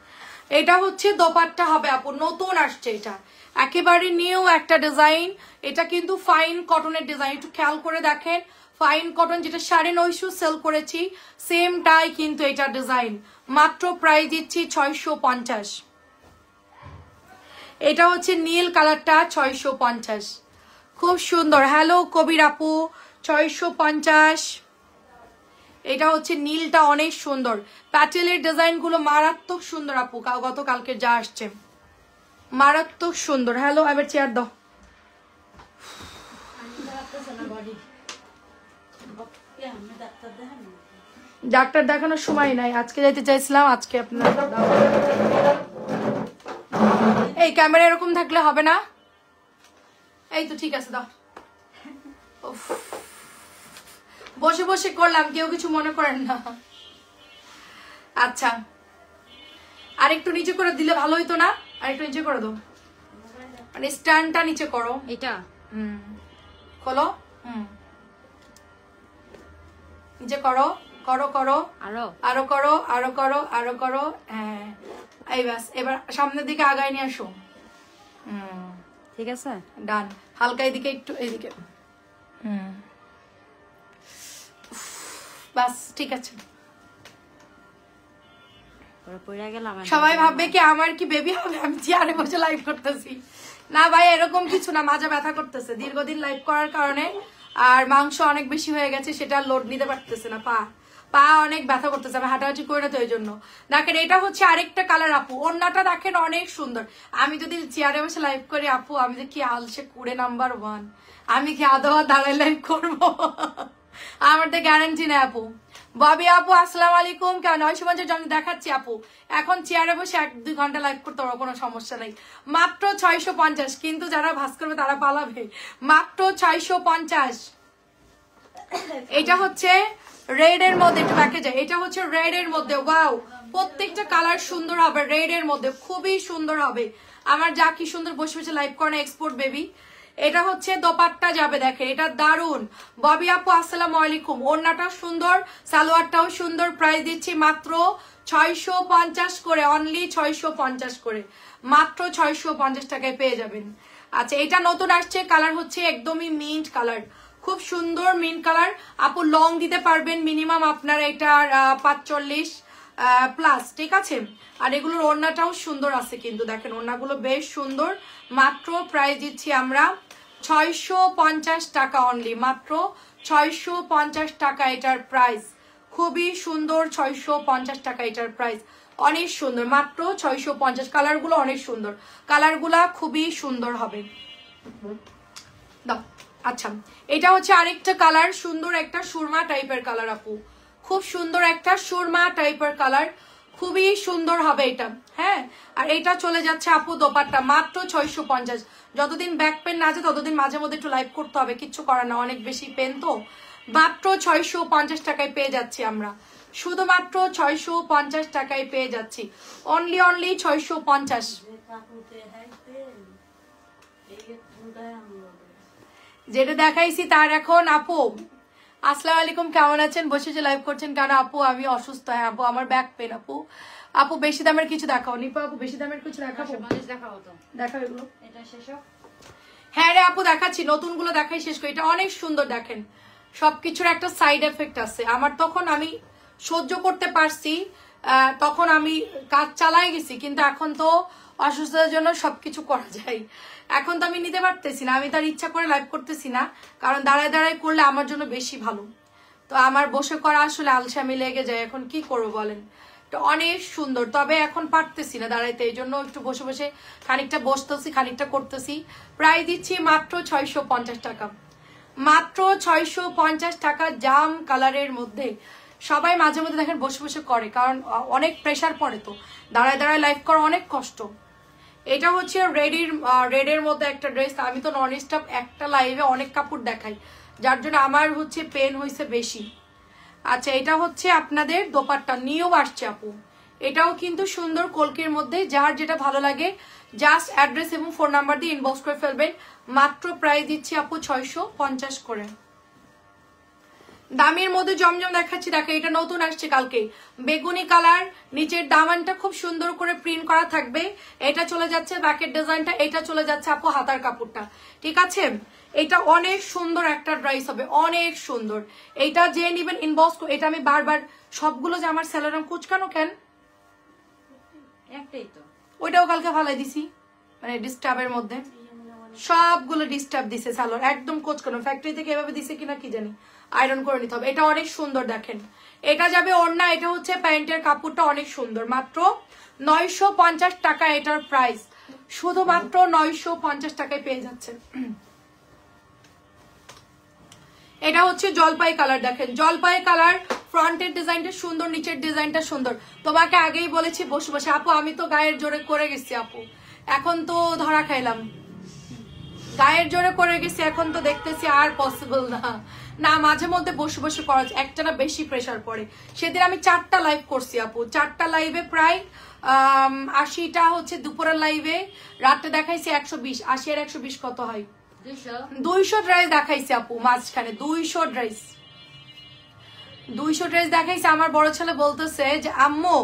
এটা হচ্ছে দোপাট্টা হবে আপু, নতুন আসছে, এটা একেবারে নিউ একটা ডিজাইন। এটা কিন্তু ফাইন কটনের ডিজাইন, একটু খেয়াল করে দেখেন। ফাইন কটন, যেটা 950 সেল করেছি সেমটাই কিন্তু এটা ডিজাইন। মাত্র প্রাইস দিচ্ছি 650। এটা হচ্ছে নীল কালারটা 650, খুব সুন্দর। হ্যালো কবির আপু, 650। এটা হচ্ছে নীলটা অনেক সুন্দর, প্যাটেলের ডিজাইন গুলো মারাত্মক সুন্দর আপু, গতকালকে যা আসছে মারাত্মক সুন্দর। হ্যালো, এবার চেয়ার দাও। ডাক্তার দেখানোর সময় নাই, আজকে যাইতে চাইছিলাম, আজকে আপনার এই ক্যামেরা এরকম থাকলে হবে না। এই তো ঠিক আছে, দাও। বসে বসে করলাম, কেউ কিছু মনে করেন না। আচ্ছা, আরেকটু নিচে করে দিলে ভালো হইতো না? আরেকটু নিচে করে দাও, মানে স্ট্যান্ডটা নিচে করো। এটা খোলো, নিচে করো, করো করো, আরো করো, আরো করো, আরো করো। হ্যাঁ, এই ব্যাস, এবার সামনের দিকে আগায় নিয়ে আসো। ঠিক আছে, ডান। হালকা এদিকে, একটু এদিকে। বাস, ঠিক আছে। সবাই ভাববে কি আমার কি বেবি হবে, আমি চেয়ারে বসে লাইভ করতেছি। না ভাই, এরকম কিছু না, মাজা ব্যথা করতেছে দীর্ঘদিন লাইভ করার কারণে, আর মাংস অনেক বেশি হয়ে গেছে, সেটা লোড নিতে পারতেছে না, পা অনেক ব্যথা করতেছে, আমি হাঁটাহাঁটি করে না, তো এই জন্য। দেখেন এটা হচ্ছে আরেকটা কালার আপু, ওড়নাটা দেখেন অনেক সুন্দর। আমি যদি চেয়ারে বসে লাইভ করি আপু, আমি যে কি আলসে কুড়ে নাম্বার 1, আমি কি আদৌ দাঁড়ায় লাইভ করবো? আমার তো গ্যারান্টি নেই আপু। ববি আপু আসসালামু আলাইকুম, কেমন? 950 জন্য দেখাচ্ছি আপু, এখন চেয়ারে বসে 1-2 ঘন্টা লাইভ করতে পারবো, কোনো সমস্যা নেই। মাত্র 650, কিন্তু যারা ভাস করবে তারা পালাবে। মাত্র 650। এটা হচ্ছে রেড এর মধ্যে, একটু ব্যাকে যায়। এটা হচ্ছে রেড এর মধ্যে, ওয়াও, প্রত্যেকটা কালার সুন্দর হবে, রেড এর মধ্যে খুবই সুন্দর হবে। আমার যা কি সুন্দর বসে বসে লাইভ করে এক্সপোর্ট বেবি। এটা হচ্ছে দোপাট্টা যাবে, দেখেন এটা দারুন। ববি আপু আসসালামু আলাইকুম, ওড়নাটা সুন্দর, সালোয়ারটাও সুন্দর। প্রাইস দিচ্ছি মাত্র 650 করে, অনলি 650 করে, মাত্র 650 টাকায় পেয়ে যাবেন। আচ্ছা, এটা নতুন আসছে, কালার হচ্ছে একদমই মিন্ট কালার, খুব সুন্দর মিন্ট কালার আপু। লং দিতে পারবেন মিনিমাম আপনার এটার 45 প্লাস, ঠিক আছে। আর এগুলোর ওড়নাটাও সুন্দর আছে, কিন্তু দেখেন ওড়নাগুলো বেশ সুন্দর। মাত্র প্রাইস দিচ্ছি আমরা 650 টাকা অনলি, মাত্র 650 টাকা এটার প্রাইস, খুবই সুন্দর। 650 টাকা এটার প্রাইস, অনেক সুন্দর, মাত্র 650। কালারগুলো অনেক সুন্দর, কালারগুলা খুবই সুন্দর হবে। দাও। আচ্ছা, এটা হচ্ছে আরেকটা কালার, সুন্দর একটা সুরমা টাইপের কালার আপু, খুব সুন্দর একটা সুরমা টাইপের কালার, খুবই সুন্দর হবে এটা। হ্যাঁ, আর এটা চলে যাচ্ছে আপু দোপাট্টা, মাত্র 650। যতদিন ব্যাক পেন না আছে ততদিন মাঝে মধ্যে একটু লাইভ করতে হবে, কিচ্ছু করার না, অনেক বেশি পেন তো। মাত্র 650 টাকায় পেয়ে যাচ্ছি আমরা, শুধুমাত্র 650 টাকায় পেয়ে যাচ্ছি, অনলি 650। যেটা দেখাইছি তার এখন আপু আসসালামু আলাইকুম, কেমন আছেন? বসে যে লাইভ করছেন কেন আপু? আমি অসুস্থ। হ্যাঁ আপু, আমার ব্যাক পেন আপু। আপু বেশি দামের কিছু দেখাও নিপা আপু, বেশি দামের কিছু দেখাবো? দেখাও তো, দেখাও এগুলো। এটা শেষ হোক। হ্যাঁ রে আপু, দেখাচ্ছি, নতুন গুলো দেখাই শেষ করি। এটা অনেক সুন্দর, দেখেন সবকিছুর একটা সাইড এফেক্ট আছে। আমার তখন আমি সহ্য করতে পারছি, তখন আমি কাজ চালাই গেছি, কিন্তু এখন তো অসুস্থতার জন্য সবকিছু করা যায়। এখন তো আমি নিতে পারতেছি না, আমি তার ইচ্ছা করে লাইভ করতেছি না, কারণ দাঁড়ায় দাঁড়ায় করলে আমার জন্য বেশি ভালো। তো আমার বসে করা আসলে আলসামি লেগে যায়, এখন কি করবো বলেন। তো অনেক সুন্দর, তবে এখন পারতেছি না দাঁড়াইতে, এই জন্য একটু বসে বসে খানিকটা বসতেছি খানিকটা করতেছি। প্রায় দিচ্ছি মাত্র 650 টাকা, মাত্র 650 টাকা জাম কালারের মধ্যে। সবাই মাঝে মধ্যে দেখেন বসে বসে করে, কারণ অনেক প্রেশার পড়ে, তো দাঁড়ায় দাঁড়ায় লাইফ করা অনেক কষ্ট। এটা হচ্ছে রেডের মধ্যে একটা ড্রেস। আমি তো নন স্টপ একটা লাইভে অনেক কাপড় দেখাই, যার জন্য আমার হচ্ছে পেন হয়েছে বেশি। আচ্ছা, এটা হচ্ছে আপনাদের দোপাট্টা, নিউ আসছে আপু, এটাও কিন্তু সুন্দর কলকির মধ্যে। যার যেটা ভালো লাগে জাস্ট অ্যাড্রেস এবং ফোন নাম্বার দিয়ে ইনবক্স করে ফেলবেন। মাত্র প্রাইস দিচ্ছি আপু 650 করে। দামের মধ্যে জমজম দেখাচ্ছি, দেখো এটা নতুন আসছে কালকে, বেগুনি কালার, নিচের দামানটা খুব সুন্দর করে প্রিন্ট করা থাকবে। এটা চলে যাচ্ছে ব্যাকের ডিজাইনটা, এটা চলে যাচ্ছে আপু হাতার কাপড়টা, ঠিক আছে। এটা অনেক সুন্দর একটা ড্রেস হবে, অনেক সুন্দর। এইটা যে নিবেন ইনবক্স, এটা আমি বারবার সবগুলো যে আমার স্যালারম কুচকানো কেন, একটাই তো, ওইটাও কালকে ভালাই দিছি, মানে ডিস্টার্বের মধ্যে সবগুলো ডিস্টার্ব দিছে সালোয়ার, একদম কোচকানো, ফ্যাক্টরি থেকে এভাবে দিছে কিনা কি জানি, আয়রন করে নিতে হবে। এটা অনেক সুন্দর দেখেন, এটা যাবে ওড়না, এটা হচ্ছে প্যান্টের কাপড়টা অনেক সুন্দর। মাত্র 950 টাকা এটার প্রাইস, শুধুমাত্র 950 টাকায় পেয়ে যাচ্ছেন। এটা হচ্ছে জলপাই কালার, দেখেন জলপাই কালার, ফ্রন্টের ডিজাইনটা সুন্দর, নিচের ডিজাইনটা সুন্দর। তোমাকে আগেই বলেছি বসে বসে, আপু আমি তো গায়ের জোরে করে গেছি আপু, এখন তো ধরা খাইলাম, গায়ের জোরে করে গেছি, এখন তো দেখতেছি আর পসিবল না। না, মাঝে মধ্যে বসে বসে করা একটা না বেশি প্রেশার পড়ে। সেদিন আমি 4টা লাইভ করছি আপু, 4টা লাইভে প্রায় 80টা হচ্ছে দুপুরের লাইভে, রাতে দেখাইছি 120, 80 আর 120 কত হয়, 200 ড্রেস দেখাইছে আপু মাঝখানে, 200 ড্রেস দেখাইছে। আমার বড় ছেলে বলতেছে যে আম্মু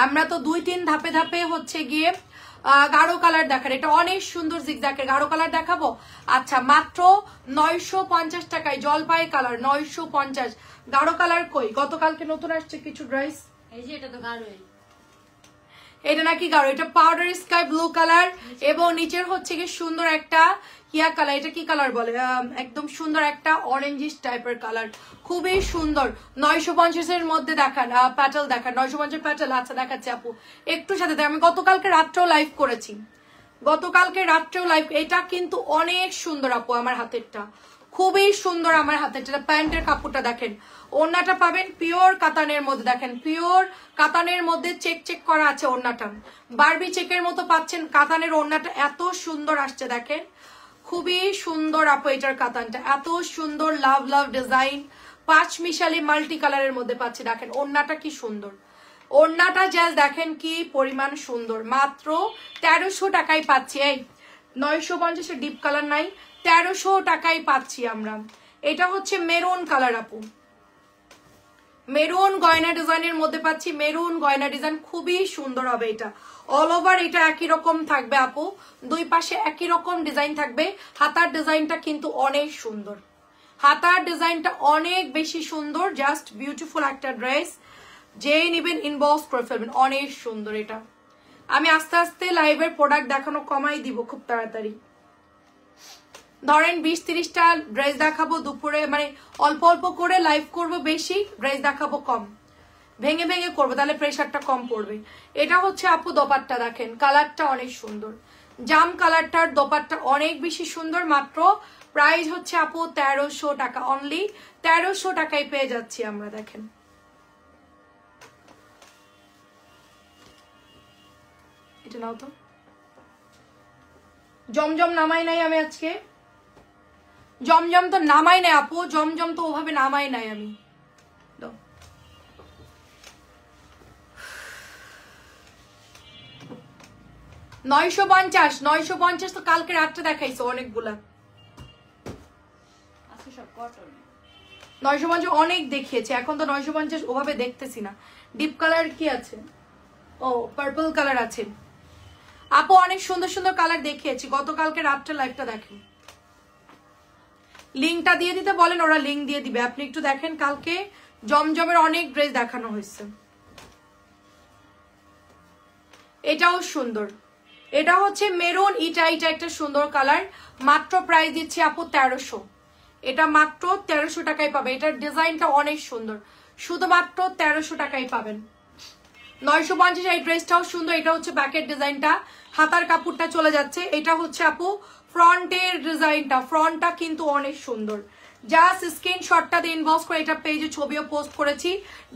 আমরা তো 2-3 ধাপে ধাপে হচ্ছে গিয়ে গাঢ় কালার দেখার, এটা অনেক সুন্দর জিগজ্যাগের গাঢ় কালার দেখাবো। আচ্ছা, মাত্র 950 টাকায় জলপাই কালার, 950। গাঢ় কালার কই, গতকালকে নতুন আসছে কিছু ড্রেস, এই যে এটা তো গাঢ়ই, এটা নাকি গাঢ়, এটা পাউডার স্কাই ব্লু কালার, এবং নিচের হচ্ছে কি সুন্দর একটা কিয়া কালার, এটা কি কালার বলে, একদম সুন্দর একটা অরেঞ্জিস টাইপের কালার, খুবই সুন্দর। 950 এর মধ্যে দেখান, প্যাটেল দেখান, 950 প্যাটেল। আচ্ছা দেখাচ্ছি আপু, একটু সাথে দেখ, আমি গতকালকে রাত্রেও লাইভ করেছি, এটা কিন্তু অনেক সুন্দর আপু, আমার হাতেরটা খুবই সুন্দর, আমার হাতেরটা। প্যান্টের কাপড়টা দেখেন, ওড়নাটা পাবেন পিওর কাতানের মধ্যে, দেখেন পিওর কাতানের মধ্যে চেক চেক করা আছে ওড়নাটা, বারবি চেকের মতো পাচ্ছেন। কাতানের ওড়নাটা এত সুন্দর আসছে দেখেন, খুবই সুন্দর আপু, এটার কাতানটা এত সুন্দর, লাভ লাভ ডিজাইন, 5 মিশালি মাল্টি কালারের মধ্যে পাচ্ছি। দেখেন ওড়নাটা কি সুন্দর, ওড়নাটা জাস্ট দেখেন কি পরিমাণ সুন্দর। মাত্র 1300 টাকায় পাচ্ছি, এই 950 ডিপ কালার নাই, 1300 টাকায় পাচ্ছি আমরা। এটা হচ্ছে মেরুন কালার আপু, মেরুন গয়না ডিজাইনের মধ্যে পাচ্ছি, মেরুন গয়না ডিজাইন খুবই সুন্দর হবে। এটা অল ওভার এটা একই রকম থাকবে আপু, দুই পাশে একই রকম ডিজাইন থাকবে। হাতার ডিজাইনটা কিন্তু অনেক সুন্দর, হাতার ডিজাইনটা অনেক বেশি সুন্দর, জাস্ট বিউটিফুল একটা ড্রেস। যেই নিবেন ইনবক্স করে ফেলবেন, অনেক সুন্দর। এটা আমি আস্তে আস্তে লাইভের প্রোডাক্ট দেখানো কমাই দিব খুব তাড়াতাড়ি। ধরেন 20-30টা ড্রেস দেখাবো দুপুরে, মানে অল্প অল্প করে লাইভ করবো, বেশি ড্রেস দেখাবো কম, ভেঙে ভেঙে করবো, তাহলে প্রেশারটা কম পড়বে। এটা হচ্ছে আপু দোপাট্টা, দেখেন কালারটা অনেক সুন্দর, জাম কালারটার দোপাট্টা অনেক বেশি সুন্দর। মাত্র প্রাইস হচ্ছে আপু 1300 টাকা, অনলি 1300 টাকায় পেয়ে যাচ্ছি আমরা। দেখেন এটা নাও তো, জমজম নামাই নাই আমি আজকে, জমজম তো নামাই নাই আপু, জমজম তো ওভাবে নামাই নাই আমি। 950 তো কালকে রাত্রে দেখাইছো অনেকগুলা, 950 অনেক দেখিয়েছে, এখন তো 950 ওভাবে দেখতেছি না। ডিপ কালার কি আছে, ও পার্পল কালার আছে আপু, অনেক সুন্দর সুন্দর কালার দেখিয়েছি গতকালকে রাত্রে লাইভটা দেখেন। লিঙ্কটা দিয়ে দিতে বলেন, ওরা লিঙ্ক দিয়ে দিবে। আপনি একটু দেখেন, কালকে জমজমের অনেক ড্রেস দেখানো হয়েছে। এটাও সুন্দর, এটা হচ্ছে মেরুন, এটা একটা সুন্দর কালার। মাত্র প্রাইস দিচ্ছি আপু 1300, এটা মাত্র 1300 টাকায় পাবে। এটার ডিজাইনটা অনেক সুন্দর, শুধুমাত্র 1300 টাকায় পাবেন। 950 এই ড্রেসটাও সুন্দর। এটা হচ্ছে ব্যাকের ডিজাইনটা, হাতার কাপড়টা চলে যাচ্ছে। এটা হচ্ছে আপু ফ্রন্টের ডিজাইনটা, ফ্রন্টটা কিন্তু অনেক সুন্দর। জাস্ট স্ক্রিনশটটা দিয়ে ইনবক্স করে, এটা পেজে ছবিও পোস্ট করেছি।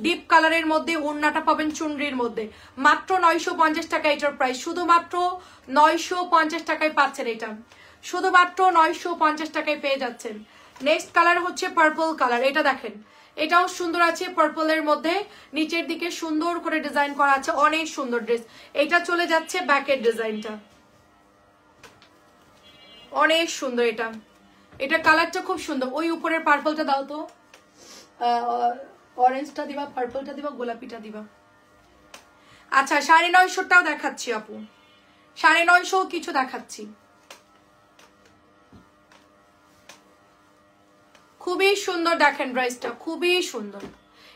ডিপ কালারের মধ্যে, ওড়নাটা পাবেন চুনরির মধ্যে, মাত্র 950 টাকা এটার প্রাইস। শুধুমাত্র 950 টাকায় পাচ্ছেন এটা, শুধুমাত্র 950 টাকায় পেয়ে যাচ্ছেন। নেক্সট কালার হচ্ছে পার্পল কালার। এটা দেখেন, এটাও সুন্দর আছে পার্পলের মধ্যে, নিচের দিকে সুন্দর করে ডিজাইন করা আছে, অনেক সুন্দর ড্রেস। এটা চলে যাচ্ছে ব্যাকের ডিজাইনটা, অনেক সুন্দর। এটা এটা কালারটা খুব সুন্দর। ওই উপরের পার্পলটা দাও তো, অরেঞ্জটা দিবা, পার্পলটা দিবা, গোলাপিটা দিবা। আচ্ছা 950টাও দেখাচ্ছি আপু, 950 কিছু দেখাচ্ছি। খুবই সুন্দর, দেখেন ড্রেসটা খুবই সুন্দর।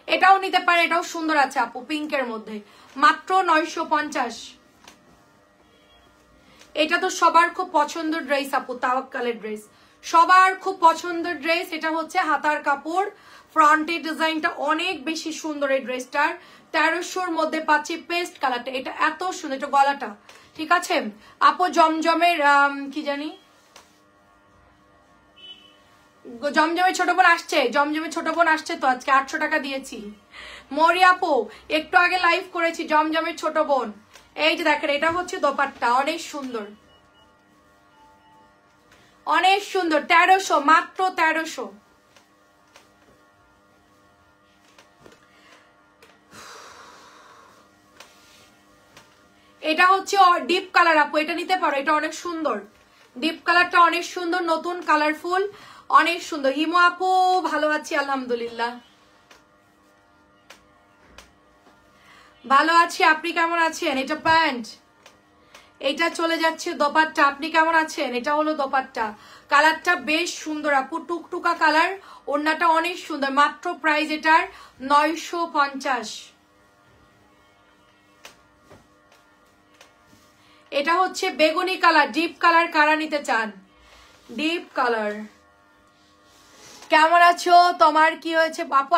এটাও নিতে পারে, এটাও সুন্দর আছে আপু, পিঙ্কের মধ্যে, মাত্র 950। এটা তো সবার খুব পছন্দের ড্রেস আপু, তাওয়াক্কালের ড্রেস, সবার খুব পছন্দের ড্রেস। এটা হচ্ছে হাতার কাপড়, ফ্রন্টের ডিজাইনটা অনেক বেশি সুন্দর। এই ড্রেসটার 1300-র মধ্যে পাচ্ছি পেস্ট কালারটা। এটা এত সুন্দর, এটা গলাটা ঠিক আছে আপু। জমজমের কি জানি, জমজমের ছোট বোন আসছে, জমজমের ছোট বোন আসছে তো আজকে 800 টাকা দিয়েছি। মরি আপু একটু আগে লাইভ করেছি, জমজমের ছোট বোন। এই যে দেখেন, এটা হচ্ছে দোপাট্টা, অনেক সুন্দর, অনেক সুন্দর। 1300, মাত্র 1300। এটা হচ্ছে ডিপ কালার আপু, এটা নিতে পারো, এটা অনেক সুন্দর। ডিপ কালারটা অনেক সুন্দর, নতুন কালারফুল, অনেক সুন্দর। হিমো আপু ভালো আছি আলহামদুলিল্লাহ, ভালো আছি। আপনি কেমন আছেন? এটা প্যান্ট, এটা চলে যাচ্ছে দোপাট্টা। আপনি কেমন আছেন? এটা হলো দোপাট্টা, কালারটা বেশ সুন্দর আপু, টুকটুকা কালার, ওড়নাটা অনেক সুন্দর। মাত্র প্রাইস এটার 950। এটা হচ্ছে বেগুনি কালার, ডিপ কালার। কারা নিতে চান? Deep colour. কেমন আছো? তোমার কি হয়েছে আপু?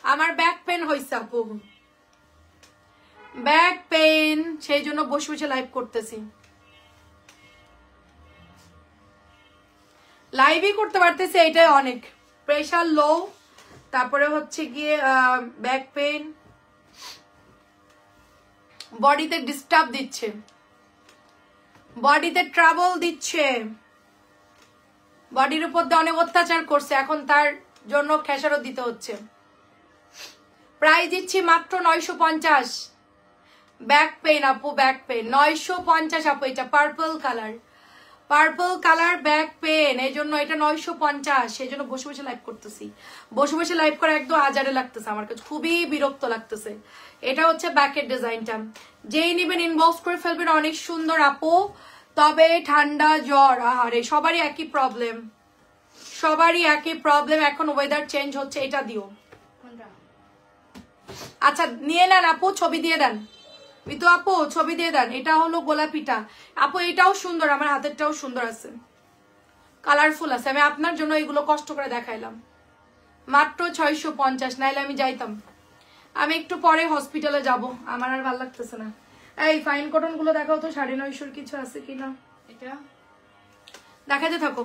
আমার ব্যাক পেন হয়েছে আপু, ব্যাক পেন, সেই জন্য বসে বসে লাইভ করতেছি। লাইভই করতে পারতেছি, এটাই অনেক। প্রেশার লো, তারপরে হচ্ছে গিয়ে ব্যাক পেন, বডিতে ডিস্টার্ব দিচ্ছে, বডিতে ট্রাবল দিচ্ছে, বডির উপর দিয়ে অনেক অত্যাচার করছে, এখন তার জন্য খেসারত দিতে হচ্ছে। প্রাইস দিচ্ছি মাত্র 950। ব্যাক পেন আপু, ব্যাক পেন 950 আপু। এটা purple colour, purple colour, back pain, এই জন্য এটা 950। সেই জন্য বসে বসে লাইভ করতেছি, বসে বসে লাইভ করে একদম আজারে লাগতেছে আমার কাছে, খুবই বিরক্ত লাগতেছে। এটা হচ্ছে ব্যাকের ডিজাইনটা, যেই নিবেন ইনবক্স করে ফেলবেন। অনেক সুন্দর আপু, তবে ঠান্ডা জ্বর, আরে সবারই একই প্রবলেম, সবারই একই প্রবলেম। এখন ওয়েদার চেঞ্জ হচ্ছে। এটা দিও, আচ্ছা নিয়ে নেন আপু, ছবি দিয়ে দেন। মিতু আপু ছবি দিয়ে দেন। এটা হলো গোলাপিটা আপু, এটাও সুন্দর, আমার হাতেরটাও সুন্দর আছে, কালারফুল আছে। আমি আপনার জন্য এগুলো কষ্ট করে দেখাইলাম, মাত্র 650। নাইলে আমি যাইতাম, আমি একটু পরে হসপিটালে যাব, আমার আর ভালো লাগতেছে না। এই ফাইন কটন গুলো দেখাও তো, 950 কিছু আছে কিনা, এটা দেখাতে থাকো।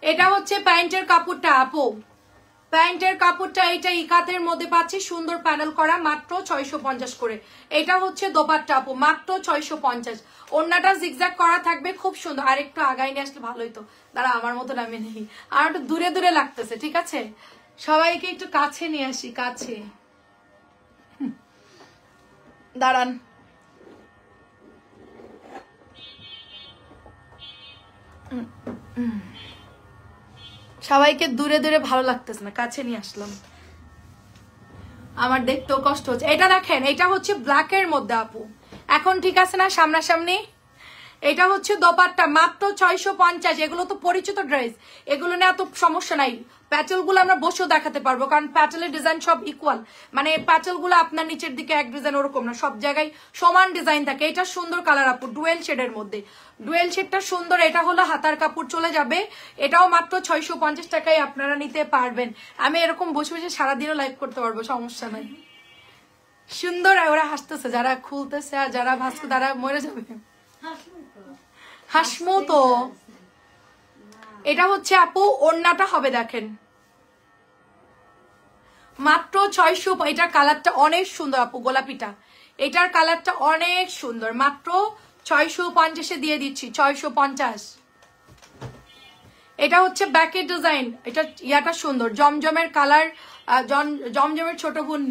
এটা হচ্ছে প্যান্টের কাপড়টা আপু, প্যান্টের কাপড়টা এইটা ইকাতের মধ্যে পাচ্ছি, সুন্দর প্যানেল করা, মাত্র 650 করে। এটা হচ্ছে দোপাট্টা আপু, মাত্র 650। ওড়নাটা জিগজ্যাগ করা থাকবে, খুব সুন্দর। আর একটু আগায় নিয়ে আসলে ভালোই তো, দাঁড়া আমার মতো নামে নেই, আর একটু দূরে দূরে লাগতেছে, ঠিক আছে? সবাইকে একটু কাছে নিয়ে আসি, কাছে দাঁড়ান। সবাইকে দূরে দূরে ভালো লাগতেছে না, কাছে নিয়ে আসলাম, আমার দেখতেও কষ্ট হচ্ছে। এটা দেখেন, এটা হচ্ছে ব্ল্যাকের মধ্যে আপু, এখন ঠিক আছে না সামনাসামনি? এটা হচ্ছে দোপাট্টা মাত্র 650। এগুলো তো পরিচিত ড্রেস, এগুলো নিয়ে এত সমস্যা নাই। প্যাটেল গুলো আমরা বসেও দেখাতে পারবো, কারণ প্যাটেলের ডিজাইন সব ইকুয়াল। মানে প্যাটেল গুলো আপনার নিচের দিকে এক ডিজাইন ওরকম না, সব জায়গায় সমান ডিজাইন থাকে। এটা সুন্দর কালার আপু, ডুয়েল শেডের মধ্যে। ডুয়েল শেডটা সুন্দর। এটা হলো হাতার কাপড় চলে যাবে। এটাও মাত্র 650 টাকায় আপনারা নিতে পারবেন। আমি এরকম বসে বসে সারাদিনও লাইভ করতে পারবো, সমস্যা নাই। সুন্দর। ওরা হাসতেছে যারা খুলতেছে, আর যারা ভাসছে তারা মরে যাবে। হাসমো তো। এটা হচ্ছে আপু ওড়নাটা হবে দেখেন মাত্র 600। এটার কালারটা অনেক সুন্দর আপু, গোলাপিটা। এটার কালারটা অনেক সুন্দর, মাত্র 650-এ দিয়ে দিচ্ছি। 650। এটা হচ্ছে ব্যাকের ডিজাইন। এটা ইয়াটা সুন্দর, জমজমের কালার। জমজমের ছোট বোন,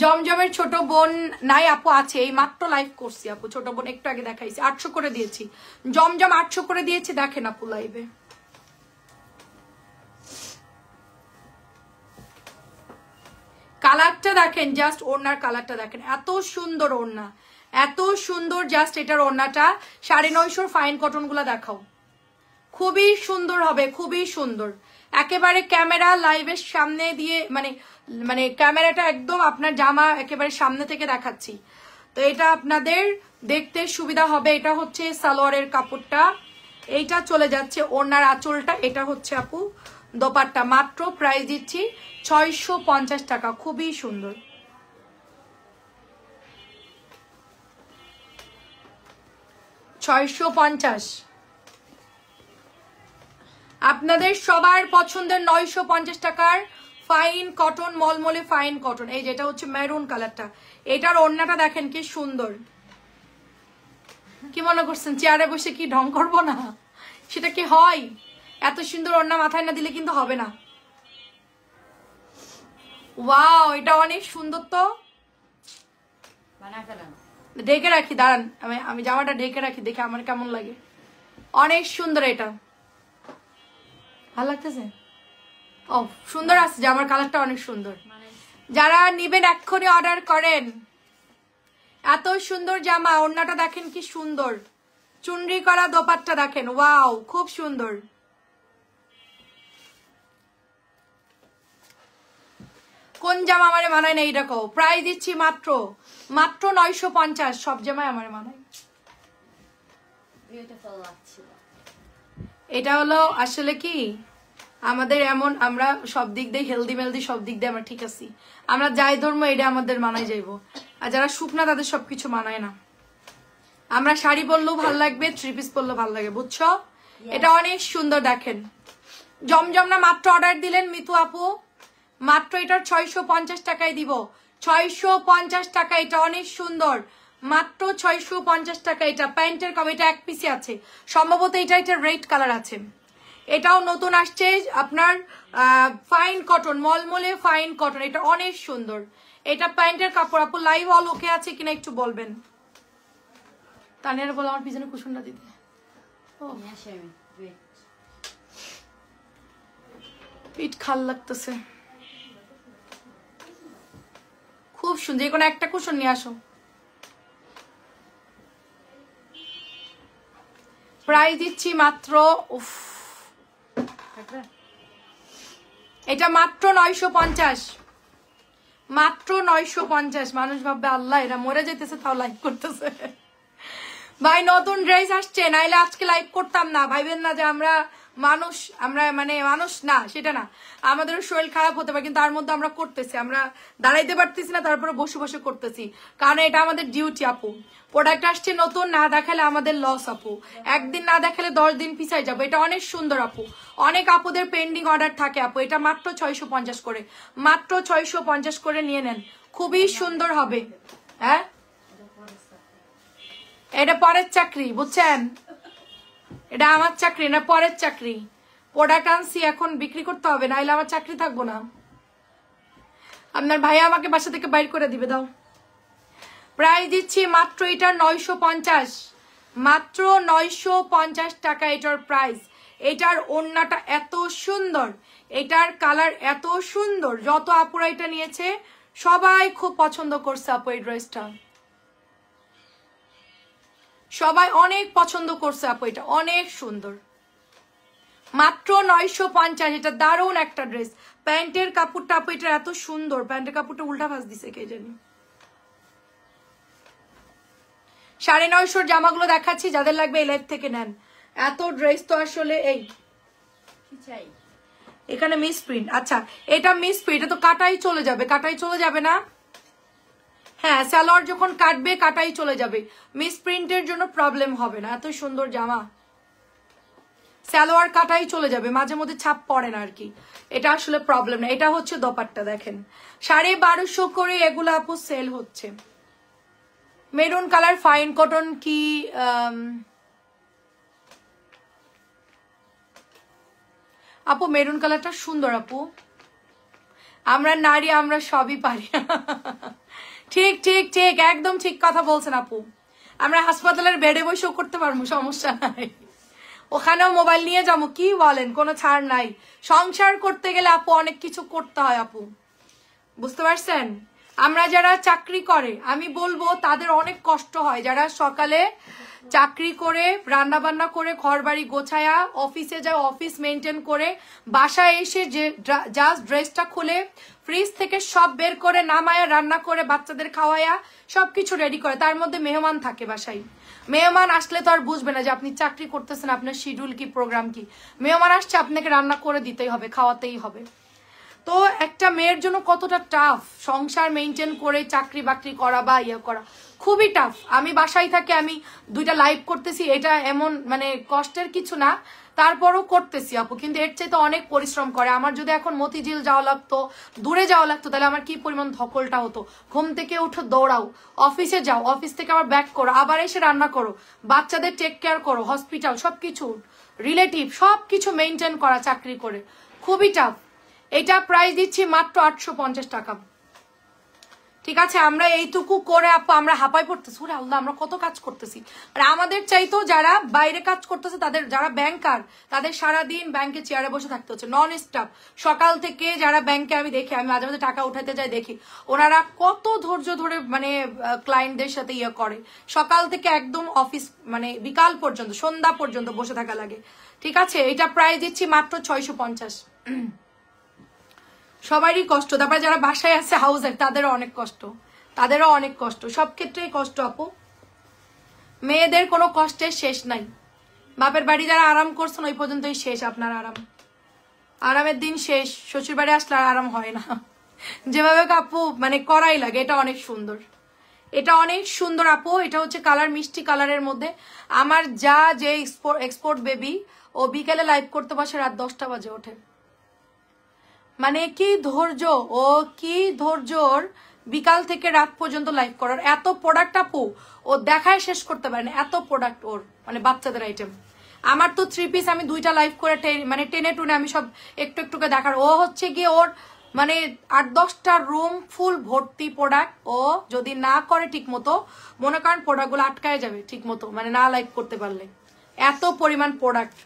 জমজমের ছোট বোন নাই আপু, আছে। এই মাত্র লাইভ করছি আপু, ছোট বোন একটু আগে দেখাইছি। 800 করে দিয়েছি, জমজম 800 করে দিয়েছি। দেখেন আপু লাইভে, কালারটা দেখেন, জাস্ট ওড়নার কালারটা দেখেন, এত সুন্দর ওড়না, এত সুন্দর। জাস্ট এটার ওড়নাটা 950 ফাইন কটন গুলা দেখাও, খুবই সুন্দর হবে, খুবই সুন্দর। একেবারে ক্যামেরা লাইভের সামনে দিয়ে, মানে ক্যামেরাটা একদম আপনার জামা একেবারে সামনে থেকে দেখাচ্ছি, তো এটা আপনাদের দেখতে সুবিধা হবে। এটা হচ্ছে সালোয়ারের কাপড়টা, এইটা চলে যাচ্ছে ওড়নার আঁচলটা। এটা হচ্ছে আপু দোপাট্টা, মাত্র প্রাইস দিচ্ছি 650 টাকা, খুবই সুন্দর। আপনাদের সবার পছন্দের 950 টাকার ফাইন কটন, মলমলে ফাইন কটন। এই যেটা হচ্ছে মেরুন কালারটা, এটার ওড়নাটা দেখেন কি সুন্দর। কি মনে করছেন চেয়ারে বসে কি ঢং করবো না? সেটা কি হয়? এত সুন্দর ওড়না মাথায় না দিলে কিন্তু হবে না। ওয়াও, এটা অনেক সুন্দর। তো ঢেকে রাখি, দাঁড়ান, আমি জামাটা ঢেকে রাখি, দেখে আমার কেমন লাগে। অনেক সুন্দর, এটা ভালো লাগতেছে। ও সুন্দর আছে, জামার কালারটা অনেক সুন্দর। যারা নিবেন এক্ষুনি অর্ডার করেন। এত সুন্দর জামা, ওড়নাটা দেখেন কি সুন্দর, চুনরি করা দোপাট্টা দেখেন, ওয়াও খুব সুন্দর। কোন জামা আমারে মানায় না এইটা কও। প্রাইস দিচ্ছি মাত্র 950। সব জামাই আমারে মানায়। এটা হলো আসলে কি আমাদের এমন, আমরা সব দিক দিয়ে হেলদি মেলদি, সব দিক দিয়ে আমরা ঠিক আছি। আমরা যাই ধর্ম এটা আমাদের মানায় যাইবো। আর যারা শুকনা তাদের সবকিছু মানায় না। আমরা শাড়ি পরলেও ভাল লাগবে, থ্রি পিস পরলেও ভাল লাগে, বুঝছো? এটা অনেক সুন্দর দেখেন, জমজম না। মাত্র অর্ডার দিলেন মিতু আপু, মাত্র এটার 650 টাকায় দিব। 650 টাকা, এটা অনেক সুন্দর, মাত্র 650 টাকা। এটা প্যান্টের কবে, এটা এক পিসে আছে সম্ভবত। এটা রেড কালার আছে। এটাও নতুন আসছে আপনার ফাইন কটন, মলমলে ফাইন কটন। এটা অনেক সুন্দর। এটা প্যান্টের কাপড়। আপু লাইভ অল ওকে আছে কিনা একটু বলবেন। তানিয়ার বলে আমার পিছনে কুশনটা দিতে। পিঠ খাল লাগতেছে, খুব সুন্দর। যে কোনো একটা কুশন নিয়ে আসো। প্রাইস দিচ্ছি মাত্র, উফ, এটা মাত্র 950, মাত্র 950। মানুষ ভাববে আল্লাহ এরা মরে যেতেছে তাও লাইভ করতেছে। ভাই নতুন ড্রেস আসছে, নাইলে আজকে লাইভ করতাম না। ভাইবেন না যে আমরা মানুষ, আমরা মানে মানুষ না, সেটা না। আমাদেরও শরীর খারাপ হতে পারে, কিন্তু তার মধ্যে আমরা করতেছি। আমরা দাঁড়াইতে পারতেছি না, তারপরে বসে বসে করতেছি, কারণ এটা আমাদের ডিউটি আপু। প্রোডাক্ট আসছে নতুন, না দেখালে আমাদের লস আপু। একদিন না দেখালে 10 দিন পিছাই যাবো। এটা অনেক সুন্দর আপু, অনেক আপুদের পেন্ডিং অর্ডার থাকে আপু। এটা মাত্র 650 করে, মাত্র 650 করে নিয়ে নেন, খুবই সুন্দর হবে। হ্যাঁ, এটা পরের চাকরি, বুঝছেন? এটা আমার চাকরি না, পরের চাকরি। প্রোডাক্ট আনছি, এখন বিক্রি করতে হবে, নাহলে আমার চাকরি থাকবো না। আপনার ভাইয়া আমাকে বাসা থেকে বাইর করে দিবে। দাও, প্রাইস দিচ্ছি মাত্র এটা 950, মাত্র 950 টাকা এটার প্রাইস। এটার ওড়নাটা এত সুন্দর, এটার কালার এত সুন্দর। যত আপুরা এটা নিয়েছে সবাই খুব পছন্দ করছে আপু এই ড্রেসটা। সবাই অনেক পছন্দ করছে আপু, এটা অনেক সুন্দর, মাত্র 950। এটা দারুণ একটা ড্রেস। প্যান্টের কাপড়টা আপু এটা এত সুন্দর, প্যান্টের কাপড়টা উল্টা ভাঁজ দিছে কে জানি। 950 জামাগুলো দেখাচ্ছি, যাদের লাগবে এই লাইভ থেকে নেন। এত ড্রেস তো আসলে এই চাই এখানে মিস প্রিন্ট। আচ্ছা এটা মিস প্রিন্ট, এটা তো কাটাই চলে যাবে, কাটাই চলে যাবে না? হ্যাঁ সালোয়ার যখন কাটবে কাটাই চলে যাবে, মিস প্রিন্টের জন্য প্রবলেম হবে না। এত সুন্দর জামা, সালোয়ার কাটাই চলে যাবে, মাঝে মধ্যে ছাপ পড়ে না আর কি, এটা আসলে প্রবলেম না। এটা হচ্ছে দোপাট্টা, দেখেন 1250 করে এগুলো আপু সেল হচ্ছে। মেরুন কালার ফাইন কটন কি আপু? মেরুন কালারটা সুন্দর আপু, আমরা নারী আমরা সবই পারি। ঠিক ঠিক ঠিক, একদম ঠিক কথা বলছেন আপু। আমরা হাসপাতালের বেডে বসেও করতে পারবো, সমস্যা নাই, ওখানেও মোবাইল নিয়ে যাবো, কি বলেন, কোনো ছাড় নাই। সংসার করতে গেলে আপু অনেক কিছু করতে হয় আপু, বুঝতে পারছেন? আমরা যারা চাকরি করে আমি বলবো তাদের অনেক কষ্ট হয়, যারা সকালে চাকরি করে রান্না বান্না করে ঘর বাড়ি গোছায়া অফিসে যায়, অফিস মেনটেন করে বাসায় এসে যে জাস্ট ড্রেসটা খুলে ফ্রিজ থেকে সব বের করে নামায়া রান্না করে বাচ্চাদের খাওয়ায়া সবকিছু রেডি করে, তার মধ্যে মেহমান থাকে বাসায়। মেহমান আসলে তো আর বুঝবে না যে আপনি চাকরি করতেছেন, আপনার শিডিউল কি, প্রোগ্রাম কি। মেহমান আসছে, আপনাকে রান্না করে দিতেই হবে, খাওয়াতেই হবে। তো একটা মেয়ের জন্য কতটা টাফ সংসার মেনটেন করে চাকরি বাকরি করা বা ইয়ে করা, খুবই টাফ। আমি বাসায় থাকি, আমি 2টা লাইভ করতেছি, এটা এমন মানে কষ্টের কিছু না, তারপরও করতেছি আপু, কিন্তু এর চাইতে অনেক পরিশ্রম করে। আমার যদি এখন মতিঝিল যাওয়া লাগতো, দূরে যাওয়া লাগতো, তাহলে আমার কি পরিমাণ ধকলটা হতো। ঘুম থেকে উঠো, দৌড়াও, অফিসে যাও, অফিস থেকে আবার ব্যাক করো, আবার এসে রান্না করো, বাচ্চাদের টেক কেয়ার করো, হসপিটাল, সবকিছু রিলেটিভ সবকিছু মেনটেন করা চাকরি করে, খুবই টাফ। এটা প্রাইস দিচ্ছি মাত্র 850 টাকা। ঠিক আছে, আমরা এইটুকু করে আপু আমরা হাঁপাই পড়তেছি, ওরে আল্লাহ আমরা কত কাজ করতেছি। আর আমাদের চাইতো যারা বাইরে কাজ করতেছে, তাদের যারা ব্যাংকার, তাদের সারাদিন ব্যাংকে চেয়ারে বসে থাকতে হচ্ছে, নন স্টপ। সকাল থেকে যারা ব্যাংকে আমি দেখি, আমি মাঝে মাঝে টাকা উঠাতে যাই, দেখি ওনারা কত ধৈর্য ধরে মানে ক্লায়েন্টদের সাথে ইয়ে করে, সকাল থেকে একদম অফিস মানে বিকাল পর্যন্ত, সন্ধ্যা পর্যন্ত বসে থাকা লাগে। ঠিক আছে, এটা প্রাইস দিচ্ছি মাত্র 650। সবারই কষ্ট, তারপরে যারা বাসায় আছে হাউসের, তাদেরও অনেক কষ্ট, তাদেরও অনেক কষ্ট, সব ক্ষেত্রেই কষ্ট আপু। মেয়েদের কোনো কষ্টের শেষ নাই। বাপের বাড়ি যারা আরাম করছেন ওই পর্যন্তই শেষ আপনার আরাম, আরামের দিন শেষ। শ্বশুর বাড়ি আসলে আর আরাম হয় না, যেভাবে আপু মানে করাই লাগে। এটা অনেক সুন্দর, এটা অনেক সুন্দর আপু। এটা হচ্ছে কালার মিষ্টি কালারের মধ্যে। আমার যা যে এক্সপোর্ট বেবি, ও বিকেলে লাইভ করতে বসে রাত 10টা বাজে ওঠে, মানে কি ধৈর্য, ও কি ধৈর্যর বিকাল থেকে রাত পর্যন্ত লাইভ করার। এত প্রোডাক্ট আপু ও দেখায় শেষ করতে পারে না, এত প্রোডাক্ট ওর, মানে বাচ্চাদের আইটেম। আমার তো 3 পিস আমি 2টা লাইভ করে মানে টেনে টুনে আমি সব একটু একটু করে দেখার। ও হচ্ছে গিয়ে ওর মানে 8-10টা রুম ফুল ভর্তি প্রোডাক্ট। ও যদি না করে ঠিক মতো, মনে করেন প্রোডাক্টগুলো আটকায় যাবে ঠিক মতো, মানে না লাইভ করতে পারলে, এত পরিমাণ প্রোডাক্ট।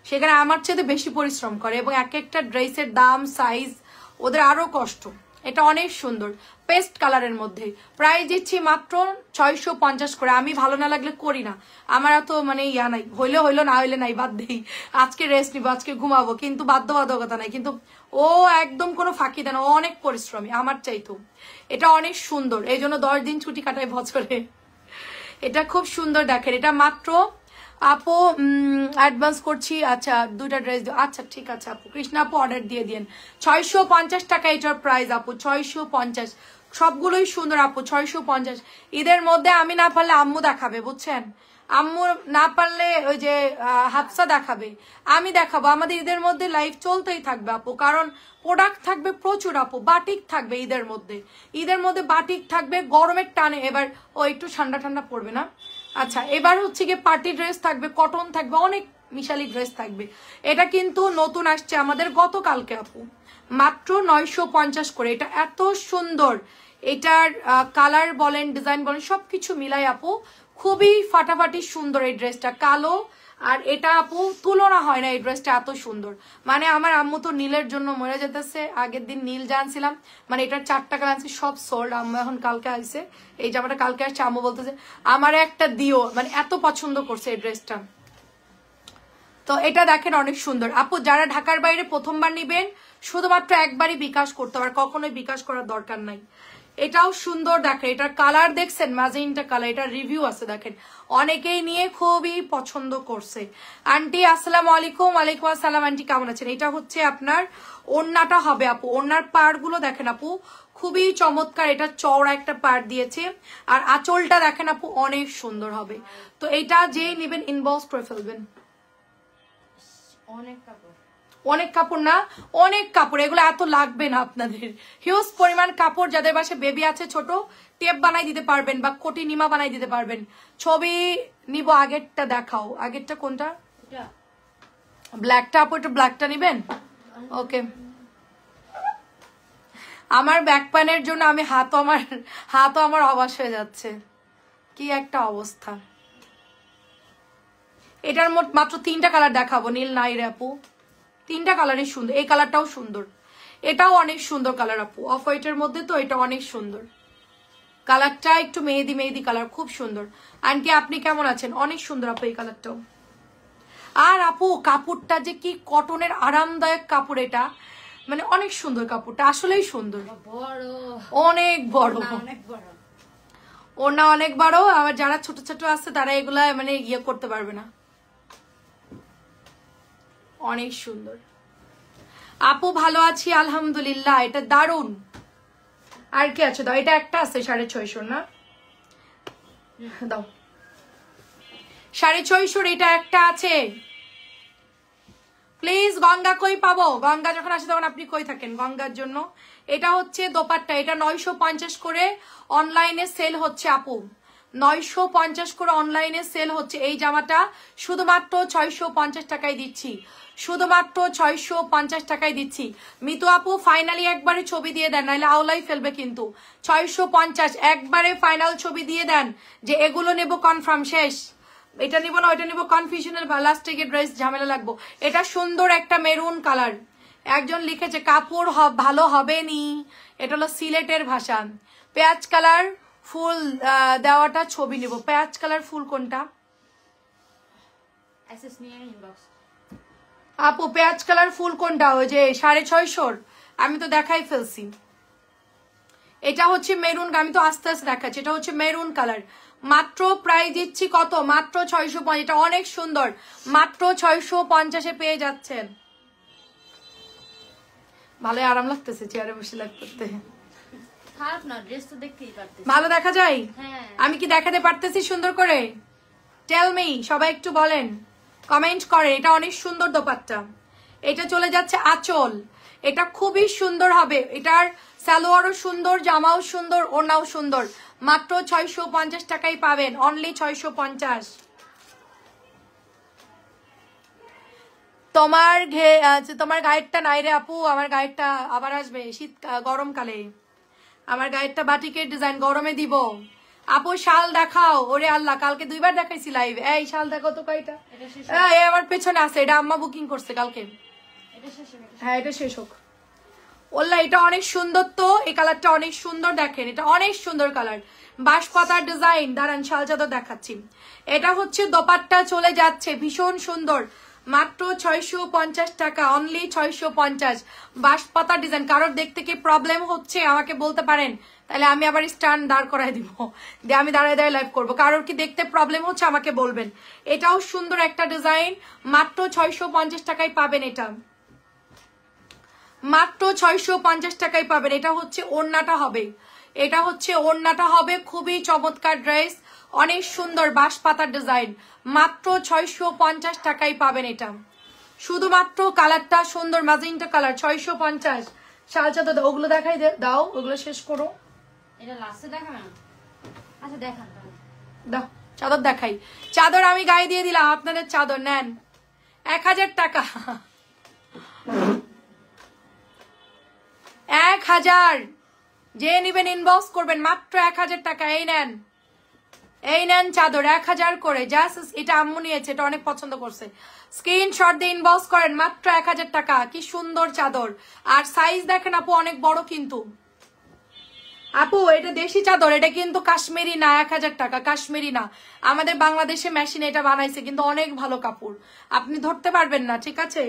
সেখানে আমার চেয়ে বেশি পরিশ্রম করে, এবং এক একটা ড্রেসের দাম সাইজ ওদের আরো কষ্ট। এটা অনেক সুন্দর পেস্ট কালারের মধ্যে, প্রাইস দিচ্ছি মাত্র 650 করে। আমি ভালো না লাগলে করি না, আমার এত মানে ইয়া নাই, হইলে হইলো না হইলে নাই, বাদ দেই, আজকে রেস্ট নিবো, আজকে ঘুমাবো, কিন্তু বাধ্যবাধকতা নাই। কিন্তু ও একদম কোনো ফাঁকি দেয় না, ও অনেক পরিশ্রমী আমার চাইতো। এটা অনেক সুন্দর, এই জন্য 10 দিন ছুটি কাটায় বছরে। এটা খুব সুন্দর, দেখেন এটা মাত্র আপু অ্যাডভান্স করছি। আচ্ছা 2টা ড্রেস, আচ্ছা ঠিক আছে আপু, কৃষ্ণা আপু অর্ডার দিয়ে দিন। 650 টাকা এটার প্রাইস আপু, 650। সবগুলোই সুন্দর আপু, 650। ঈদের মধ্যে আমি না পারলে আম্মু দেখাবে, বুঝছেন? আম্মু না পারলে ওই যে হাফসা দেখাবে, আমি দেখাবো। আমাদের ঈদের মধ্যে লাইভ চলতেই থাকবে আপু, কারণ প্রোডাক্ট থাকবে প্রচুর আপু। বাটিক থাকবে ঈদের মধ্যে, ঈদের মধ্যে বাটিক থাকবে গরমের টানে। এবার ও একটু ঠান্ডা ঠান্ডা পড়বে না। আচ্ছা এবার হচ্ছে গিয়ে পার্টি ড্রেস থাকবে, কটন থাকবে, অনেক মিশালি ড্রেস থাকবে। এটা কিন্তু নতুন আসছে আমাদের গতকালকে আপু, মাত্র 950 করে। এটা এত সুন্দর, এটার কালার বলেন ডিজাইন বলেন সবকিছু মিলাই আপু খুবই ফাটাফাটি সুন্দর। এই ড্রেসটা কালো আর এটা আপু তুলনা হয় না, এই ড্রেসটা এত সুন্দর। মানে আমার আম্মু তো নীলের জন্য মরে যেতেছে, আগের দিন নীল জানছিলাম, মানে এটার 4টা কালার আনছি, সব সোল্ড। আম্মু এখন কালকে আসছে, এই জামাটা কালকে আসছে, আম্মু বলতেছে আমার একটা দিও, মানে এত পছন্দ করছে এই ড্রেসটা। তো এটা দেখেন অনেক সুন্দর আপু, যারা ঢাকার বাইরে প্রথমবার নিবেন শুধুমাত্র একবারই বিকাশ করতে হবে, কখনোই বিকাশ করার দরকার নাই। এটাও সুন্দর, দেখেন এটার কালার দেখছেন, ম্যাজেন্টা কালার, এটার রিভিউ আছে দেখেন, অনেকেই নিয়ে খুবই পছন্দ করছে। আন্টি আসসালামু আলাইকুম। ওয়ালাইকুম আসসালাম আন্টি, কেমন আছেন? এটা হচ্ছে আপনার ওড়নাটা হবে আপু, ওড়নার পাড় গুলো দেখেন আপু খুবই চমৎকার, এটা চওড়া একটা পাড় দিয়েছে, আর আঁচলটা দেখেন আপু অনেক সুন্দর হবে। তো এটা যেই নিবেন ইনবক্স করে ফেলবেন। অনেক কাপড়, অনেক কাপড় না, অনেক কাপড়, এগুলো এত লাগবে না আপনাদের, হিউজ পরিমাণ কাপড়। যাদের বাসে বেবি আছে ছোট, টেপ বানাই দিতে পারবেন বা কোটি নিমা বানাই দিতে পারবেন। ছবি নিব, আগেরটা দেখাও, আগেরটা কোনটা? ব্ল্যাকটা আপু, এটা ব্ল্যাকটা নিবেন? ওকে। আমার ব্যাক প্যানের জন্য আমি হাতও আমার অবাস হয়ে যাচ্ছে, কি একটা অবস্থা। এটার মাত্র 3টা কালার দেখাবো, নীল নাই রে আপু, 3টা কালারই সুন্দর। এই কালারটাও সুন্দর, এটাও অনেক সুন্দর কালার আপু, অফ হোয়াইটের মধ্যে, তো এটা অনেক সুন্দর কালারটা, একটু মেহেদি মেহেদি কালার, খুব সুন্দর। আন্টি আপনি কেমন আছেন? অনেক সুন্দর আপু এই কালারটাও। আর আপু কাপড়টা যে কি কটনের আরামদায়ক কাপড়, এটা মানে অনেক সুন্দর কাপড়টা, আসলেই সুন্দর, অনেক বড়, ওনা অনেক বড়। আবার যারা ছোট ছোট আছে তারা এগুলা মানে ইয়ে করতে পারবে না, অনেক সুন্দর আপু। ভালো আছি আলহামদুলিল্লাহ, এটা দারুন। আর কি আছে দাও, এটা একটা আছে 650 না, দাও 650, এটা একটা আছে প্লিজ। গঙ্গা কই পাবো? গঙ্গা যখন আসে তখন আপনি কই থাকেন গঙ্গার জন্য। এটা হচ্ছে দোপাট্টা, এটা 950 করে অনলাইনে সেল হচ্ছে আপু, 950 করে অনলাইনে সেল হচ্ছে। এই জামাটা শুধুমাত্র 650 টাকায় দিচ্ছি, শুধুমাত্র 650 টাকায় দিচ্ছি। মিতু আপু ফাইনালি একবারে ছবি দিয়ে দেন, নাহলে আওলাই ফেলবে কিন্তু। 650 একবারে ফাইনাল ছবি দিয়ে দেন যে এগুলো নেব, কনফার্ম, শেষ। এটা নিব না ওইটা নিব, কনফিউশনাল লাস্টে গিয়ে ড্রেস ঝামেলা লাগবো। এটা সুন্দর একটা মেরুন কালার, একজন লিখেছে কাপড় ভালো হবে নি, এটা হলো সিলেটের ভাষা। পেঁয়াজ কালার ফুল দেওয়াটা ছবি নিব, পেঁয়াজ কালার ফুল কোনটা আপু? পেঁয়াজ কালার ফুল কোনটা? ওই যে 650, আমি তো দেখাই ফেলছি। এটা হচ্ছে মেরুন, আমি তো আস্তে আস্তে দেখাচ্ছি। এটা হচ্ছে মেরুন কালার, মাত্র প্রাইস দিচ্ছি কত? মাত্র 650। এটা অনেক সুন্দর, মাত্র 650-এ পেয়ে যাচ্ছেন। ভালোই আরাম লাগতেছে চেয়ারে বসে লাগতে, খারাপ না, ড্রেস তো দেখতেই পারতেছি, ভালো দেখা যায়। হ্যাঁ, আমি কি দেখাতে পারতেছি সুন্দর করে? টেল মি, সবাই একটু বলেন, কমেন্ট করে। এটা অনেক সুন্দর দোপাট্টা, এটা চলে যাচ্ছে আঁচল, এটা খুবই সুন্দর হবে। এটার সালোয়ারও সুন্দর, জামাও সুন্দর, ওড়নাও সুন্দর। মাত্র 650 টাকায় পাবেন, অনলি 650। তোমার গায়েরটা নাই রে আপু, আমার গায়েরটা আবার আসবে শীত গরমকালে। আমার গায়েরটা বাটিকের ডিজাইন, গরমে দিব আপু। শাল দেখাও, ওরে আল্লাহ, কালকে 2বার দেখাইছি লাইভে। এই শাল দেখো তো কয়টা, এই আমার পেছনে আছে, এটা আম্মা বুকিং করছে কালকে। হ্যাঁ এটা শেষ হোক। ওল্লা এটা অনেক সুন্দর, তো এই কালারটা অনেক সুন্দর, দেখেন এটা অনেক সুন্দর কালার, বাঁশপাতার ডিজাইন। দাঁড়ান শাল চাদর দেখাচ্ছি। এটা হচ্ছে দোপাট্টা চলে যাচ্ছে, ভীষণ সুন্দর, মাত্র 650 টাকা, অনলি 650। বাঁশপাতা ডিজাইন। কারোর দেখতে কি প্রবলেম হচ্ছে আমাকে বলতে পারেন, তাহলে আমি আবার স্ট্যান্ড দাঁড় করাই দিব, দিয়ে আমি দাঁড়ায় দাঁড়ায় লাইভ করবো। কারোর কি দেখতে প্রবলেম হচ্ছে আমাকে বলবেন। এটাও সুন্দর একটা ডিজাইন, মাত্র 650 টাকায় পাবেন, এটা মাত্র 650 টাকায় পাবেন। এটা হচ্ছে ওড়নাটা হবে, এটা হচ্ছে ওড়নাটা হবে, খুবই চমৎকার ড্রেস, অনেক সুন্দর বাঁশপাতার ডিজাইন, মাত্র 650 টাকায় পাবেন। এটা শুধুমাত্র কালারটা সুন্দর, ম্যাজেন্টা কালার, 650। শাল চাদর ওগুলো দেখাই দাও, ওগুলো শেষ করো। এটা লাস্টে দেখাবেন? আচ্ছা দেখান, দাও চাদর দেখাই। চাদর আমি গায়ে দিয়ে দিলাম, আপনাদের চাদর নেন 1000 টাকা, 1000 যে নিবেন ইনবক্স করবেন, মাত্র 1000 টাকা। এই নেন এই নেন চাদর 1000 করে, জাস্ট এটা আম্মু নিয়েছে, এটা অনেক পছন্দ করছে। স্ক্রিনশট দিয়ে ইনবক্স করেন, মাত্র 1000 টাকা। কি সুন্দর চাদর, আর সাইজ দেখেন আপু অনেক বড় কিন্তু। আপু এটা দেশি চাদর, এটা কিন্তু কাশ্মীরি না। 1000 টাকা, কাশ্মীরি না, আমাদের বাংলাদেশে মেশিনে এটা বানাইছে, কিন্তু অনেক ভালো কাপড়, আপনি ধরতে পারবেন না, ঠিক আছে।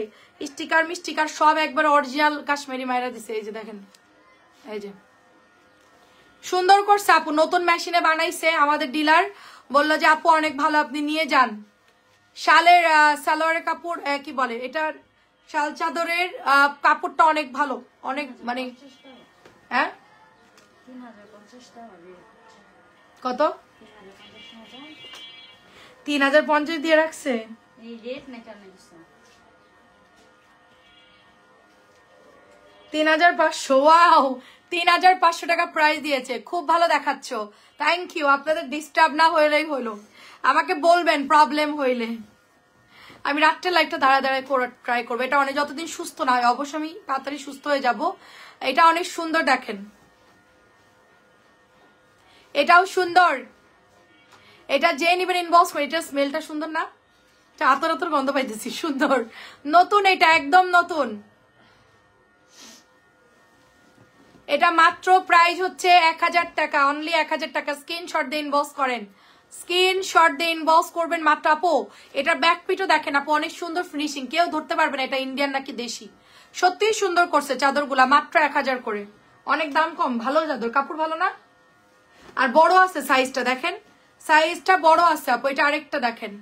স্টিকার মিস্টিকার সব একবার অরিজিনাল কাশ্মীরি মাইরা দিছে। এই যে দেখেন, এই যে সুন্দর করছে আপু, নতুন মেশিনে বানাইছে। আমাদের ডিলার বললো যে আপু অনেক ভালো, আপনি নিয়ে যান। শালের সালোয়ারের কাপড় কি বলে এটার, শাল চাদরের কাপড়টা অনেক ভালো, অনেক মানে। হ্যাঁ কত? 3050 দিয়ে রাখছে। 3500, ওয়াও 3500 টাকা প্রাইস দিয়েছে, খুব ভালো দেখাচ্ছ, থ্যাংক ইউ। আপনাদের ডিস্টার্ব না হইলেই হলো, আমাকে বলবেন প্রবলেম হইলে। আমি রাত্রে লাইফটা দাঁড়ায় ট্রাই করবো, এটা অনেক, যতদিন সুস্থ না হয়, অবশ্য আমি তাড়াতাড়ি সুস্থ হয়ে যাব। এটা অনেক সুন্দর দেখেন, এটাও সুন্দর। এটা যে নিবেন ইনবক্স করে। এটা স্মেলটা সুন্দর না, আতর গন্ধ পাইতেছি, সুন্দর নতুন, এটা একদম নতুন। এটা মাত্র প্রাইস হচ্ছে 1000 টাকা, অনলি 1000 টাকা। স্ক্রিনশট দিয়ে ইনবক্স করেন, স্ক্রিনশট দিয়ে ইনবক্স করবেন মাত্র। আপু এটার ব্যাক পিটও দেখেন আপু, অনেক সুন্দর ফিনিশিং, কেউ ধরতে পারবে না এটা ইন্ডিয়ান নাকি দেশি। সত্যিই সুন্দর করছে চাদরগুলা, মাত্র 1000 করে, অনেক দাম কম, ভালো চাদর, কাপড় ভালো না। আর বড় আছে সাইজটা, দেখেন সাইজটা বড় আছে আপু। এটা আরেকটা দেখেন,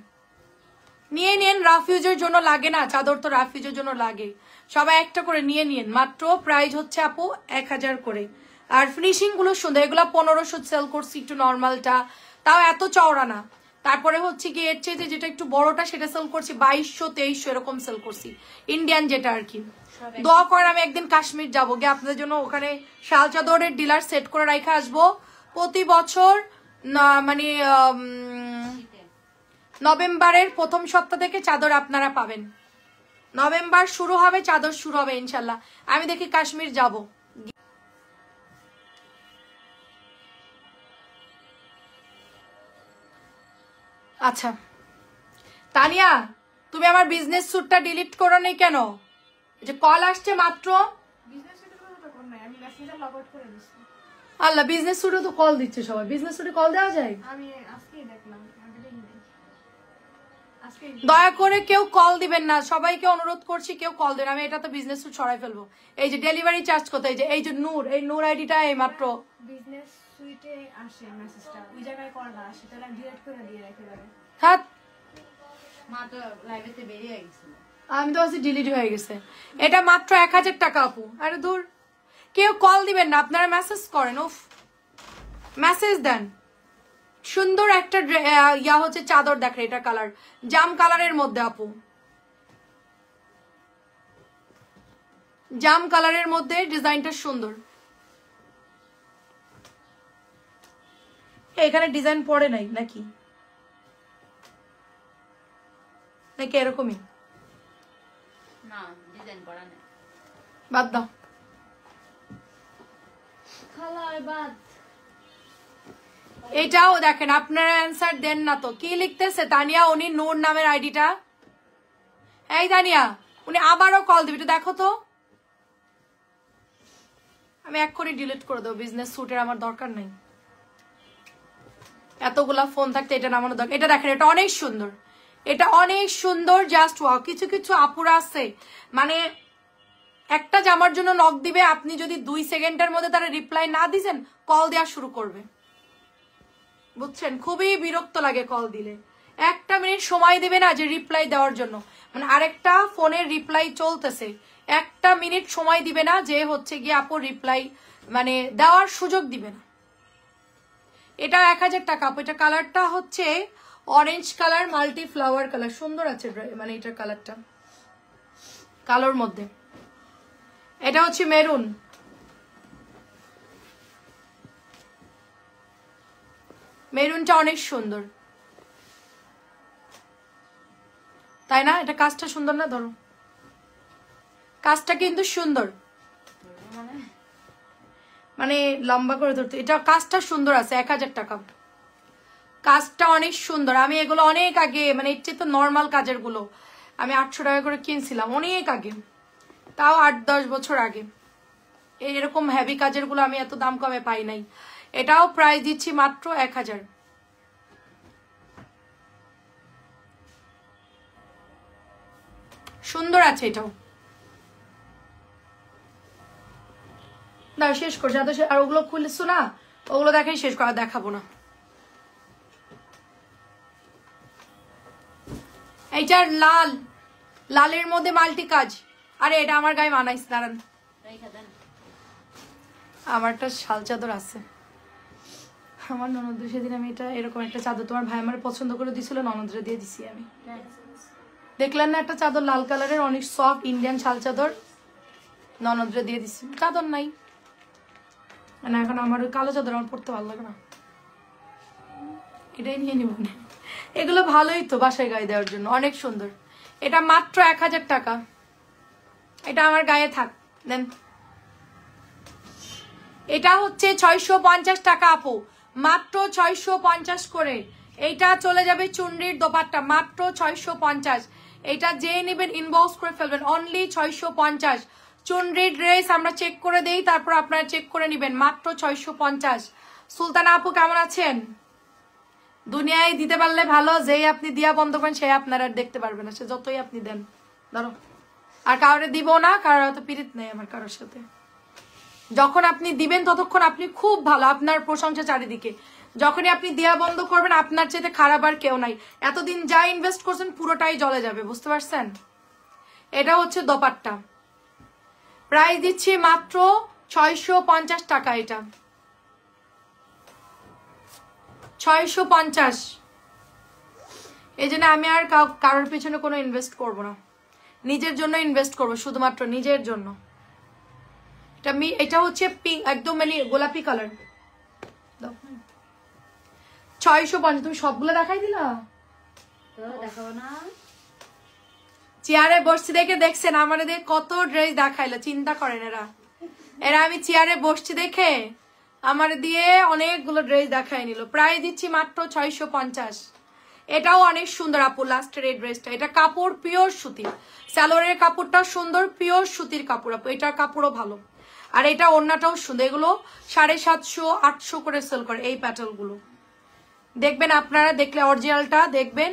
নিয়ে নিন, রাফ ইউজের জন্য লাগে না চাদর, তো রাফ ইউজের জন্য লাগে, সবাই একটা করে নিয়ে নিন। মাত্র প্রাইস হচ্ছে আপু 1000 করে। আর ফিনিশিং গুলো সুন্দর, এগুলো 1500 সেল করছি, একটু নর্মালটা, তাও এত চওড়া না। তারপরে হচ্ছে কি এর চেয়ে যেটা একটু বড়টা সেটা সেল করছি 2200 2300 এরকম সেল করছি, ইন্ডিয়ান যেটা আর কি। দোয়া করেন আমি একদিন কাশ্মীর যাবো গিয়ে আপনাদের জন্য ওখানে শাল চাদরের ডিলার সেট করে রাখা আসবো। প্রতি বছর মানে নভেম্বরের প্রথম সপ্তাহ থেকে চাদর আপনারা পাবেন। নভেম্বর শুরু হবে, চাদর শুরু হবে ইনশাল্লাহ। আমি দেখি কাশ্মীর যাব। আচ্ছা তানিয়া, তুমি আমার বিজনেস স্যুটটা ডিলিট করো নি কেন? যে কল আসছে মাত্র। আল্লাহ, বিজনেস স্যুটে তো কল দিচ্ছে সবাই, বিজনেস স্যুটে কল দেওয়া যায়? দয়া করে কেউ কল দিবেন না, সবাইকে অনুরোধ করছি কেউ কল দেন, আমি এটা তো বিজনেস স্যুট ছড়াই ফেলবো। এই যে ডেলিভারি চার্জ কত? এই যে নূর, এই নূর আইডিটা এই মাত্র বিজনেস সুইটে আসে মেসেজটা, ওই জায়গায় কল না আসে, তাহলে ডিলিট করে দিয়ে রাখতে পারে। হ্যাঁ মা তো লাইভেতে বেরিয়ে গেছিল, আমি তো আছি ডিলিট হয়ে গেছে। এটা মাত্র 1000 টাকা আপু। আরে দূর, কেউ কল দিবেন না, আপনারা মেসেজ করেন। উফ, মেসেজ দেন। সুন্দর একটা ইয়া হচ্ছে চাদর দেখেন, এটা কালার জাম কালারের মধ্যে আপু, জাম কালারের মধ্যে ডিজাইনটা সুন্দর। এখানে ডিজাইন পড়ে নাই নাকি, নাকি এরকমই? না ডিজাইন করা নেই, বাদ দাও। খালায় বাদ। এটাও দেখেন, আপনারা অ্যান্সার দেন না তো। কি লিখতেছে তানিয়া? উনি নূর নামের আইডিটা। এই তানিয়া, উনি আবারও কল দিবি, এটা দেখো তো। আমি এক্ষুনি ডিলিট করে দেবো, বিজনেস স্যুটের আমার দরকার নেই। এতগুলা ফোন থাকতে এটা নামানো দরকার। এটা দেখেন, এটা অনেক সুন্দর, এটা অনেক সুন্দর, জাস্ট ওয়াও। কিছু কিছু আপুরা আছে মানে একটা জামার জন্য নক দিবে, আপনি যদি 2 সেকেন্ডের মধ্যে তারা রিপ্লাই না দিছেন কল দেওয়া শুরু করবে, বুঝছেন? খুবই বিরক্ত লাগে কল দিলে। 1 মিনিট সময় দেবে না যে রিপ্লাই দেওয়ার জন্য, মানে আরেকটা ফোনের রিপ্লাই চলতেছে, 1 মিনিট সময় দিবে না যে হচ্ছে গিয়ে আপু রিপ্লাই মানে দেওয়ার সুযোগ দিবে না। এটা 1000 টাকা আপু। এটা কালারটা হচ্ছে orange colour, multi flower colour, সুন্দর আছে মানে এটার কালারটা, কালোর মধ্যে। এটা হচ্ছে মেরুন, মেরুনটা অনেক সুন্দর, তাই না? এটা কাজটা সুন্দর না? ধরো, কাজটা কিন্তু সুন্দর, মানে লম্বা করে ধরতে, এটা কাজটা সুন্দর আছে। 1000 টাকা, কাজটা অনেক সুন্দর। আমি এগুলো অনেক আগে, মানে এর চেয়ে তো নর্মাল কাজের গুলো আমি 800 টাকা করে কিনছিলাম অনেক আগে, তাও 8-10 বছর আগে। এরকম হেভি কাজের গুলো আমি এত দাম কমে পাই নাই। এটাও প্রাইস দিচ্ছি মাত্র 1000। সুন্দর আছে এটাও। না শেষ করছি, আর ওগুলো খুলেছো না, ওগুলো দেখাই শেষ করা, দেখাবো না। এইটার লাল, লালের মধ্যে মাল্টি কাজ। আরে এটা আমার গায়ে মানাইছে, দাঁড়ান আমারটা শাল চাদর আছে আমার ননদ। সেদিন আমি এটা এরকম একটা চাদর তোমার ভাই আমার পছন্দ করে দিয়েছিল, ননদরে দিয়ে দিছি আমি। দেখলেন না একটা চাদর লাল কালারের অনেক সফট ইন্ডিয়ান শাল চাদর, ননদরে দিয়ে দিছি। চাদর নাই না এখন, আমার ওই কালো চাদর আমার পড়তে ভালো লাগে না, এটাই নিয়ে নিব না। এগুলো ভালোই তো বাসায় গায়ে দেওয়ার জন্য, অনেক সুন্দর। এটা মাত্র 1000 টাকা। এটা আমার গায়ে থাক দেন। এটা হচ্ছে 650 টাকা আপু, মাত্র 650 করে। এইটা চলে যাবে চুনরির দোপাট্টা, মাত্র 650। এটা যে নেবেন ইনবক্স করে ফেলবেন, অনলি 650। চুনরির ড্রেস আমরা চেক করে দেই, তারপর আপনারা চেক করে নেবেন, মাত্র 650। সুলতানা আপু কেমন আছেন? দুনিয়ায় দিতে পারলে ভালো, যেই আপনি দিয়া বন্ধ করেন সে আপনার আর দেখতে পারবে না, সে যতই আপনি দেন। ধরো আর কারোর দিব না, কারোর তো পিরিত নেই আমার কারোর সাথে। যখন আপনি দিবেন ততক্ষণ আপনি খুব ভালো, আপনার প্রশংসা চারিদিকে। যখনই আপনি দেয়া বন্ধ করবেন আপনার চাইতে খারাপ আর কেউ নাই। এতদিন যা ইনভেস্ট করছেন পুরোটাই জলে যাবে, বুঝতে পারছেন? এটা হচ্ছে দোপাট্টা, প্রাইস দিচ্ছি মাত্র 650 টাকা। এটা 650। এই জন্য আমি আর কারোর পেছনে কোনো ইনভেস্ট করব না, নিজের জন্য ইনভেস্ট করব, শুধুমাত্র নিজের জন্য। এটা হচ্ছে পিঙ্ক, একদম মানে গোলাপি কালার। 650। তুমি সবগুলো দেখাই দিলা, দেখাবো না? চেয়ারে বসছি দেখে দেখছেন আমাদের কত ড্রেস দেখাইলো, চিন্তা করেন এরা আমি চেয়ারে বসছি দেখে আমার দিয়ে অনেকগুলো ড্রেস দেখাই নিল। প্রায় দিচ্ছি মাত্র 650। এটাও অনেক সুন্দর আপু, লাস্টের এই ড্রেসটা। এটা কাপড় পিওর সুতি, স্যালোয়ারের কাপড়টা সুন্দর, পিওর সুতির কাপড় আপু। এটার কাপড়ও ভালো, আর এটা ওড়নাটাও সুন্দর। এগুলো 750-800 করে সেল করে এই প্যাটার্ন গুলো। দেখবেন আপনারা, দেখলে অরিজিনালটা দেখবেন,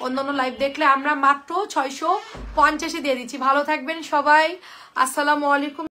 অন্যান্য লাইভ দেখলে আমরা মাত্র 650 দিয়ে দিচ্ছি। ভালো থাকবেন সবাই, আসসালামু আলাইকুম।